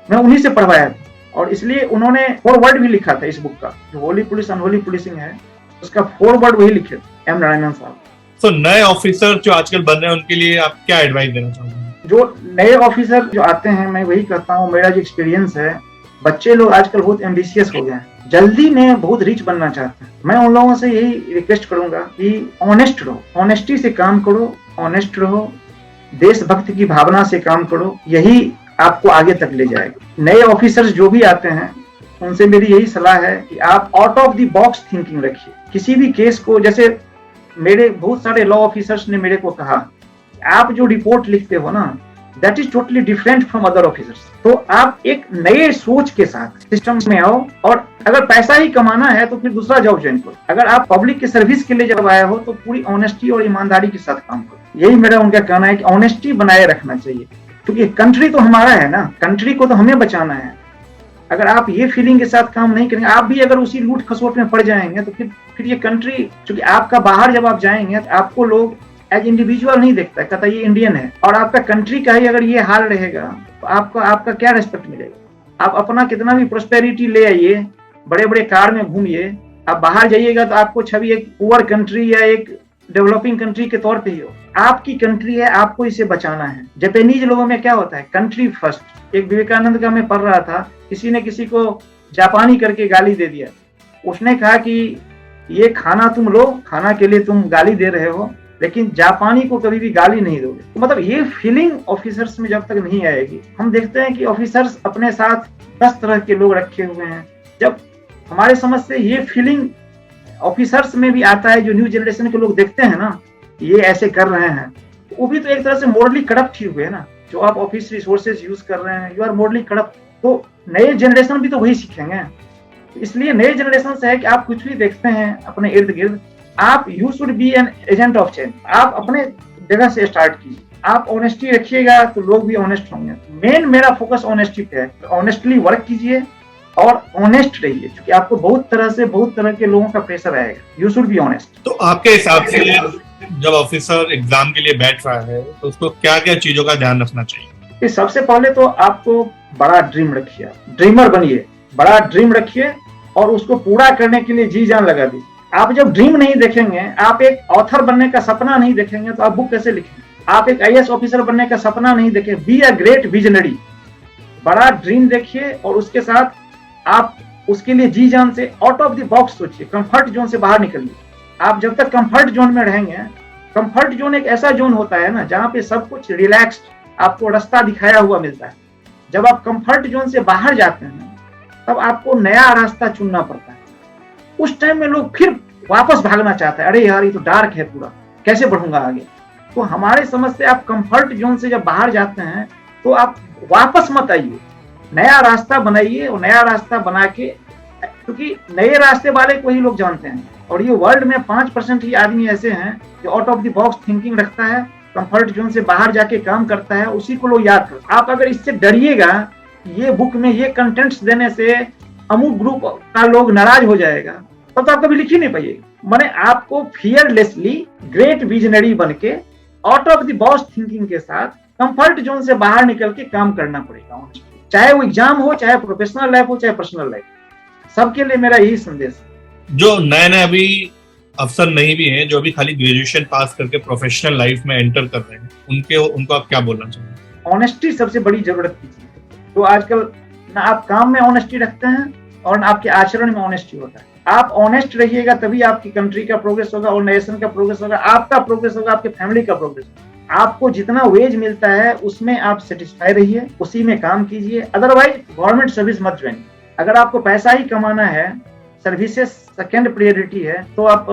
मैं उन्हीं से पढ़वाया था, और इसलिए उन्होंने फॉरवर्ड भी लिखा था इस बुक का, जो होली पुलिस अनहोली पुलिसिंग है, उसका फॉरवर्ड वही लिखे एम नारायणन साहब। तो नए ऑफिसर जो आजकल बन रहे हैं, उनके लिए आप क्या एडवाइस देना चाहोगे? जो नए ऑफिसर जो आते हैं, मैं वही कहता हूँ, मेरा जो एक्सपीरियंस है, बच्चे लोग आजकल बहुत एम्बिशियस हो गए हैं, जल्दी में बहुत रिच बनना चाहते हैं। मैं उन लोगों से यही रिक्वेस्ट करूंगा कि ऑनेस्ट रहो, ऑनेस्टी से काम करो, ऑनेस्ट रहो, देशभक्ति की भावना से काम करो, यही आपको आगे तक ले जाएगा। नए ऑफिसर्स जो भी आते हैं, उनसे मेरी यही सलाह है कि आप out of the box thinking रखिए। किसी भी केस को, जैसे मेरे बहुत सारे लॉ ऑफिसर्स ने मेरे को कहा, आप जो रिपोर्ट लिखते हो ना, that is totally different from other officers. तो आप एक नए सोच के साथ सिस्टम में आओ, और अगर पैसा ही कमाना है तो फिर दूसरा जॉब ज्वाइन करो। अगर आप पब्लिक की सर्विस के लिए जब आए हो, तो पूरी ऑनेस्टी और ईमानदारी के साथ काम करो। यही मेरा उनका कहना है कि ऑनेस्टी बनाए रखना चाहिए। क्योंकि कंट्री तो हमारा है ना, कंट्री को तो हमें बचाना है। अगर आप ये फीलिंग के साथ काम नहीं करेंगे, आप भी अगर उसी लूट खसोट में पड़ जाएंगे, तो फिर ये कंट्री, क्योंकि आपका बाहर जब आप जाएंगे तो आपको लोग एज इंडिविजुअल नहीं देखता है, कहता ये इंडियन है। और आपका कंट्री का ही अगर ये हाल रहेगा तो आपका क्या रिस्पेक्ट मिलेगा। आप अपना कितना भी प्रोस्पेरिटी ले आइए, बड़े बड़े कार में घूमिए, आप बाहर जाइएगा तो आपको छवि एक पुअर कंट्री या एक डेवलपिंग कंट्री के तौर पे ही हो। आपकी कंट्री है, आपको इसे बचाना है। जापानीज लोगों में क्या होता है, कंट्री फर्स्ट। एक विवेकानंद का मैं पढ़ रहा था, किसी ने किसी को जापानी करके गाली दे दिया। उसने कहा कि ये खाना तुम लो, खाना के लिए तुम गाली दे रहे हो, लेकिन जापानी को कभी भी गाली नहीं दोगे। तो मतलब ये फीलिंग ऑफिसर्स में जब तक नहीं आएगी, हम देखते हैं कि ऑफिसर्स अपने साथ 10 तरह के लोग रखे हुए हैं। जब हमारे समझ से ये फीलिंग ऑफिसर्स में भी आता है, जो न्यू जनरेशन के लोग देखते हैं ना ये ऐसे कर रहे हैं, तो वो भी तो एक तरह से मोरली करप्ट ही हुए ना। जो आप ऑफिस रिसोर्सेज यूज कर रहे हैं, यू आर मोरली करप्ट। तो नए जनरेशन भी तो वही सीखेंगे। इसलिए नए जनरेशन से है कि आप कुछ भी देखते हैं अपने इर्द गिर्द, आप you should be an agent of change. आप अपने जगह से स्टार्ट कीजिए, आप ऑनेस्टी रखिएगा तो लोग भी ऑनेस्ट होंगे। मेन मेरा फोकस ऑनेस्टी पे है। ऑनेस्टली वर्क कीजिए और ऑनेस्ट रहिए, क्योंकि आपको बहुत तरह के लोगों का प्रेशर आएगा। You should be honest. तो आपके हिसाब से जब ऑफिसर एग्जाम के लिए बैठ रहा है तो उसको क्या क्या चीजों का ध्यान रखना चाहिए? कि सबसे पहले तो आपको बड़ा ड्रीम रखिए, ड्रीमर बनिए, बड़ा ड्रीम रखिए और उसको पूरा करने के लिए जी जान लगा दीजिए। आप जब ड्रीम नहीं देखेंगे, आप एक ऑथर बनने का सपना नहीं देखेंगे, तो आप बुक कैसे लिखेंगे। आप एक आईएएस ऑफिसर बनने का सपना नहीं देखें, बी अ ग्रेट विजनरी। बड़ा ड्रीम देखिए और उसके साथ आप उसके लिए जी जान से आउट ऑफ द बॉक्स सोचिए, कंफर्ट जोन से बाहर निकलिए। आप जब तक कंफर्ट जोन में रहेंगे, कंफर्ट जोन एक ऐसा जोन होता है ना जहाँ पे सब कुछ रिलैक्स्ड, आपको रास्ता दिखाया हुआ मिलता है। जब आप कंफर्ट जोन से बाहर जाते हैं तब आपको नया रास्ता चुनना पड़ता है। उस टाइम में लोग फिर वापस भागना चाहते हैं, अरे यार ये तो डार्क है पूरा, कैसे बढ़ूंगा आगे। तो हमारे समझ से आप कंफर्ट जोन से जब बाहर जाते हैं तो आप वापस मत आइए, नया रास्ता बनाइए। और नया रास्ता बना के, क्योंकि नए रास्ते वाले को ही लोग जानते हैं, और ये वर्ल्ड में 5% ही आदमी ऐसे हैं जो out of the box thinking रखता है, कंफर्ट जोन से बाहर जाके काम करता है, उसी को लोग याद करते हैं। आप अगर इससे डरिएगा, ये बुक में ये कंटेंट्स देने से अमुक ग्रुप का लोग नाराज हो जाएगा, तब तो आप कभी लिख ही नहीं पाइएगा। माने आपको फियरलेसली ग्रेट विजनरी बन के out of the box thinking के साथ कंफर्ट जोन से बाहर निकल के काम करना पड़ेगा। चाहे वो एग्जाम हो, चाहे प्रोफेशनल लाइफ हो, चाहे पर्सनल लाइफ, सबके लिए मेरा यही संदेश है। जो नए नए अभी अफसर नहीं भी हैं, जो अभी खाली ग्रेजुएशन पास करके प्रोफेशनल लाइफ में एंटर कर रहे हैं, उनको आप क्या बोलना चाहेंगे? ऑनेस्टी सबसे बड़ी जरूरत की चीज है। तो आजकल ना आप काम में ऑनेस्टी रखते हैं और ना आपके आचरण में ऑनेस्टी होता है। आप ऑनेस्ट रहिएगा तभी आपकी कंट्री का प्रोग्रेस होगा, और नेशन का प्रोग्रेस होगा, आपका प्रोग्रेस होगा, आपके फैमिली का प्रोग्रेस होगा। आपको जितना वेज मिलता है उसमें आप सेटिस्फाई रहिए, उसी में काम कीजिए। अदरवाइज गवर्नमेंट सर्विस मत ज्वाइन। अगर आपको पैसा ही कमाना है, सर्विसेज सेकेंड प्रायोरिटी है, तो आप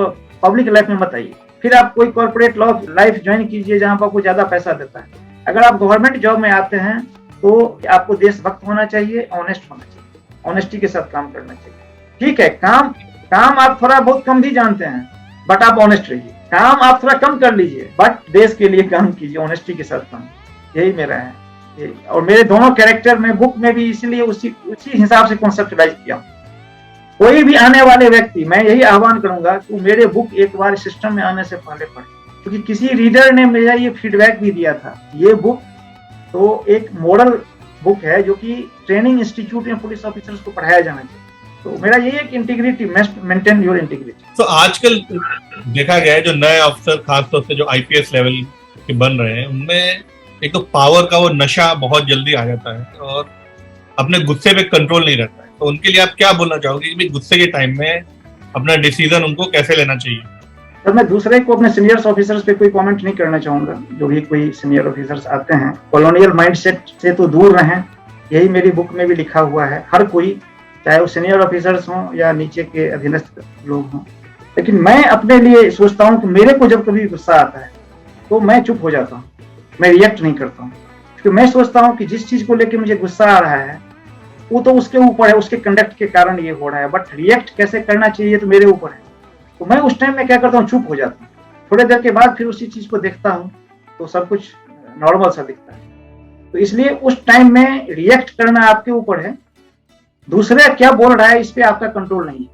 पब्लिक लाइफ में मत आइए। फिर आप कोई कॉर्पोरेट लाइफ ज्वाइन कीजिए जहां पर आपको ज्यादा पैसा देता है। अगर आप गवर्नमेंट जॉब में आते हैं तो आपको देशभक्त होना चाहिए, ऑनेस्ट होना चाहिए, ऑनेस्टी के साथ काम करना चाहिए। ठीक है, काम आप थोड़ा बहुत कम भी जानते हैं, बट आप ऑनेस्ट रहिए। काम आप थोड़ा कम कर लीजिए, बट देश के लिए काम कीजिए, ऑनेस्टी के साथ काम। यही मेरा है। और मेरे दोनों कैरेक्टर में बुक में भी इसलिए उसी हिसाब से कॉन्सेप्टलाइज किया। कोई भी आने वाले व्यक्ति, मैं यही आह्वान करूंगा कि मेरे बुक एक बार सिस्टम में आने से पहले पढ़े, क्योंकि किसी रीडर ने मेरा ये फीडबैक भी दिया था। ये बुक तो एक मॉडल बुक है जो कि ट्रेनिंग इंस्टीट्यूट में पुलिस ऑफिसर्स को पढ़ाया जाना चाहिए। तो मेरा यही है कि इंटीग्रिटी, मेंटेन योर इंटीग्रिटी। तो आजकल देखा गया है जो नए अफसर, खासतौर से जो आईपीएस लेवल के बन रहे हैं, उनमें एक तो पावर का वो नशा बहुत जल्दी आ जाता है और अपने गुस्से पे कंट्रोल नहीं रहता है। तो उनके लिए आप क्या बोलना चाहोगे कि गुस्से के टाइम में अपना डिसीजन उनको कैसे लेना चाहिए? तो मैं दूसरे को, अपने सीनियर्स ऑफिसर्स पे कोई कमेंट नहीं करना चाहूंगा। जो भी कोई सीनियर ऑफिसर्स आते हैं, कॉलोनियल माइंडसेट से तो दूर रहें, यही मेरी बुक में भी लिखा हुआ है। हर कोई, चाहे वो सीनियर ऑफिसर्स हों या नीचे के अधीनस्थ लोग हों। लेकिन मैं अपने लिए सोचता हूँ कि मेरे को जब कभी गुस्सा आता है तो मैं चुप हो जाता हूँ, मैं रिएक्ट नहीं करता हूँ। क्योंकि मैं सोचता हूँ कि जिस चीज को लेकर मुझे गुस्सा आ रहा है वो तो उसके ऊपर है, उसके कंडक्ट के कारण ये हो रहा है, बट रिएक्ट कैसे करना चाहिए तो मेरे ऊपर है। तो मैं उस टाइम में क्या करता हूँ, चुप हो जाता हूँ। थोड़ी देर के बाद फिर उसी चीज को देखता हूँ तो सब कुछ नॉर्मल सा दिखता है। तो इसलिए उस टाइम में रिएक्ट करना आपके ऊपर है, दूसरा क्या बोल रहा है इस पे आपका कंट्रोल नहीं है,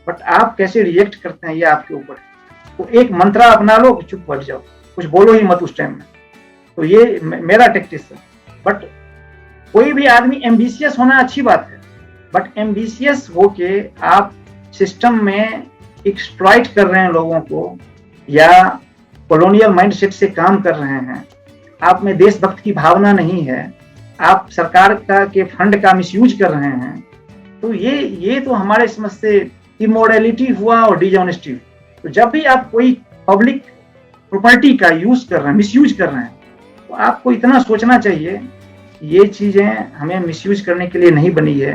बट आप कैसे रिएक्ट करते हैं ये आपके ऊपर है। तो एक मंत्रा अपना लो, चुप बैठ जाओ, कुछ बोलो ही मत उस टाइम में। तो ये मेरा टैक्टिक्स है। बट कोई भी आदमी एम्बिशियस होना अच्छी बात है, बट एम्बिशियस होके आप सिस्टम में एक्सप्लॉइट कर रहे हैं लोगों को, या कॉलोनियल माइंडसेट से काम कर रहे हैं, आप में देशभक्त की भावना नहीं है, आप सरकार का के फंड का मिसयूज कर रहे हैं, तो ये तो हमारे समझ से इमोरलिटी हुआ और डिजॉनेस्टी। तो जब भी आप कोई पब्लिक प्रॉपर्टी का यूज कर रहे हैं, मिसयूज कर रहे हैं, तो आपको इतना सोचना चाहिए ये चीजें हमें मिसयूज करने के लिए नहीं बनी है।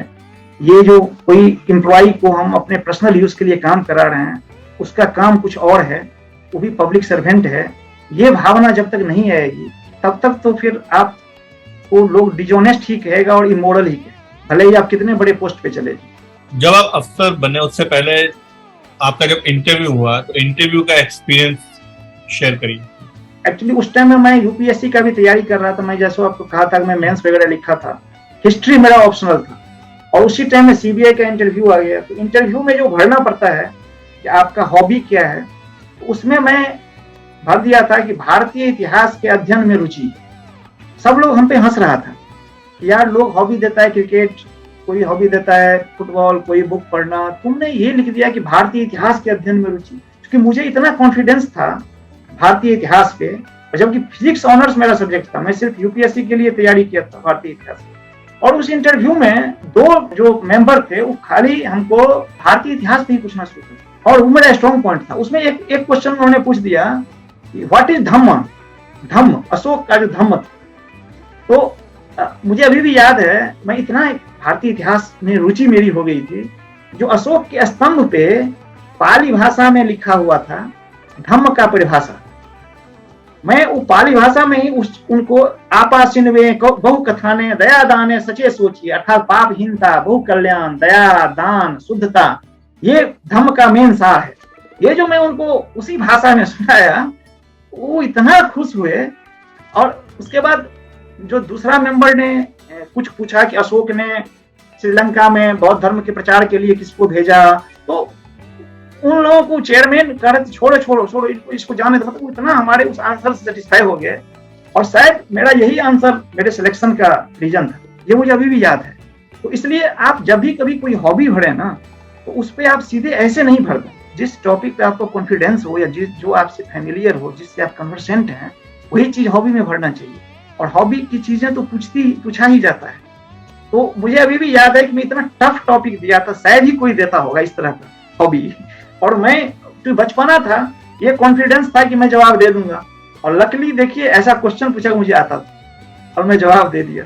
ये जो कोई एम्प्लॉय को हम अपने पर्सनल यूज के लिए काम करा रहे हैं, उसका काम कुछ और है, वो भी पब्लिक सर्वेंट है। ये भावना जब तक नहीं आएगी तब तक तो फिर आप वो लोग डिजोनेस्ट ही कहेगा और इमोरल ही कहेगा, भले ही आप कितने बड़े पोस्ट पे चले जाए। जब आप अफसर बने उससे पहले आपका जब इंटरव्यू हुआ, तो इंटरव्यू का एक्सपीरियंस शेयर करिए। एक्चुअली उस टाइम में मैं यूपीएससी का भी तैयारी कर रहा था। मैं जैसे आपको कहा था मैं मेंस वगैरह लिखा था, हिस्ट्री मेरा ऑप्शनल था, और उसी टाइम में सीबीआई का इंटरव्यू आ गया। तो इंटरव्यू में जो भरना पड़ता है कि आपका हॉबी क्या है, तो उसमें मैं भर दिया था कि भारतीय इतिहास के अध्ययन में रुचि। सब लोग हम पे हंस रहा था कि यार लोग हॉबी देता है क्रिकेट, कोई हॉबी देता है फुटबॉल, कोई बुक पढ़ना, तुमने ये लिख दिया कि भारतीय इतिहास के अध्ययन में रुचि। क्योंकि मुझे इतना कॉन्फिडेंस था भारतीय इतिहास पे, जबकि फिजिक्स ऑनर्स मेरा सब्जेक्ट था, मैं सिर्फ यूपीएससी के लिए तैयारी किया था भारतीय इतिहास की। और उस इंटरव्यू में दो जो मेंबर थे वो खाली हमको भारतीय इतिहास नहीं पूछना शुरू किया, और वो मेरा स्ट्रॉन्ग पॉइंट था। उसमें एक क्वेश्चन उन्होंने पूछ दिया कि व्हाट इज धम्म, धम्म अशोक का जो धम्म था। तो मुझे अभी भी याद है, मैं इतना भारतीय इतिहास में रुचि मेरी हो गई थी, जो अशोक के स्तंभ पे पाली भाषा में लिखा हुआ था धम्म का परिभाषा, मैं वो पाली भाषा में ही उनको आपासिनवे बहु कथाने दया दाने सचे सोचिए, अर्थात पापहीनता, बहु कल्याण, दया दान, शुद्धता, ये धम्म का मेन सार है। ये जो मैं उनको उसी भाषा में सुनाया, वो इतना खुश हुए। और उसके बाद जो दूसरा मेंबर ने कुछ पूछा कि अशोक ने श्रीलंका में बौद्ध धर्म के प्रचार के लिए किसको भेजा, तो उन लोगों को चेयरमैन कह रहे थे छोड़ो छोड़ो छोड़ो इसको जाने दो। मतलब इतना हमारे उस आंसर से सेटिस्फाई हो गए, और शायद मेरा यही आंसर मेरे सिलेक्शन का रीजन था, ये मुझे अभी भी याद है। तो इसलिए आप जब भी कभी कोई हॉबी भरे ना, तो उस पर आप सीधे ऐसे नहीं भर दो। जिस टॉपिक पे आपको कॉन्फिडेंस हो, या जो आपसे फैमिलियर हो, जिससे आप कन्वर्सेंट हैं, वही चीज हॉबी में भरना चाहिए। और हॉबी की चीजें तो पूछा ही जाता है। तो मुझे अभी भी याद है कि मैं इतना टफ टॉपिक दिया था, शायद ही कोई देता होगा इस तरह का हॉबी, और मैं तो बचपना था, ये कॉन्फिडेंस था कि मैं जवाब दे दूंगा। और लकीली देखिए ऐसा क्वेश्चन पूछा मुझे आता था और मैं जवाब दे दिया।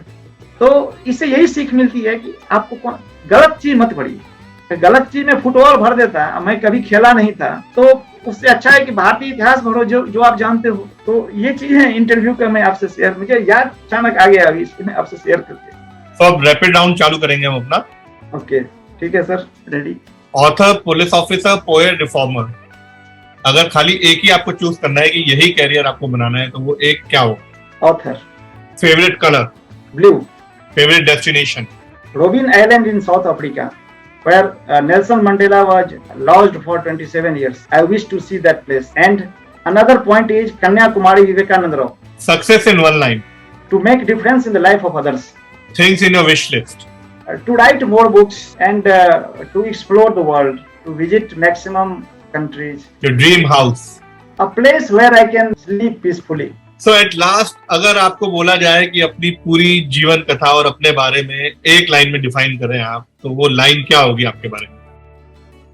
तो इससे यही सीख मिलती है कि आपको गलत चीज मत भरिए। गलत चीज में फुटबॉल भर देता है, मैं कभी खेला नहीं था, तो उससे अच्छा है कि भारतीय इतिहास भरो जो आप जानते हो। तो ये चीज है इंटरव्यू का, मैं आपसे शेयर, मुझे याद अचानक आ गया अभी, इसको मैं आपसे शेयर करके। तो अब रैपिड राउंड चालू करेंगे हम अपना। ओके ठीक है sir, ready. Author, police officer, poet, reformer. अगर खाली एक ही आपको चूज करना है कि यही कैरियर आपको बनाना है, तो वो एक क्या हो? Author. Favourite colour? Blue. Favourite destination? Robben Island in South Africa, where Nelson Mandela was lodged for 27 years. I wish to see that place. And another point is Kanyakumari Vivekananda Rao. Success in one line? To make difference in the life of others. Things in your wish list? To write more books and to explore the world, to visit maximum countries. Your dream house? A place where I can sleep peacefully. So at last, अगर आपको बोला जाए कि अपनी पूरी जीवन कथा और अपने बारे में एक लाइन में डिफाइन करें आप, तो वो लाइन क्या होगी आपके बारे में?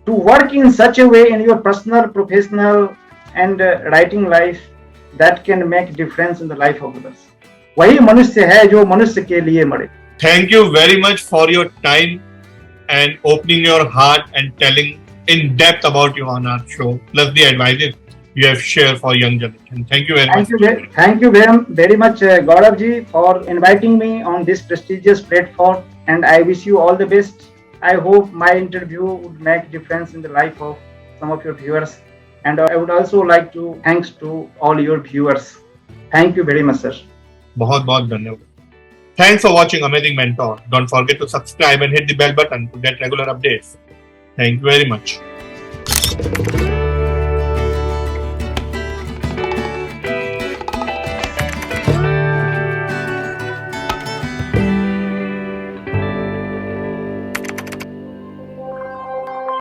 To work in such a way in your personal, professional and writing life that can make difference in the life of others. वही मनुष्य है जो मनुष्य के लिए मरे। Thank you very much for your time and opening your heart and telling in depth about you on our show, plus the advices you have shared for young generation. Thank you very much. Thank you very much, Gaurav ji, for inviting me on this prestigious platform, and I wish you all the best. I hope my interview would make difference in the life of some of your viewers, and I would also like to thanks to all your viewers. Thank you very much, sir. बहुत बहुत धन्यवाद। Thanks for watching Amazing Mentor. Don't forget to subscribe and hit the bell button to get regular updates. Thank you very much.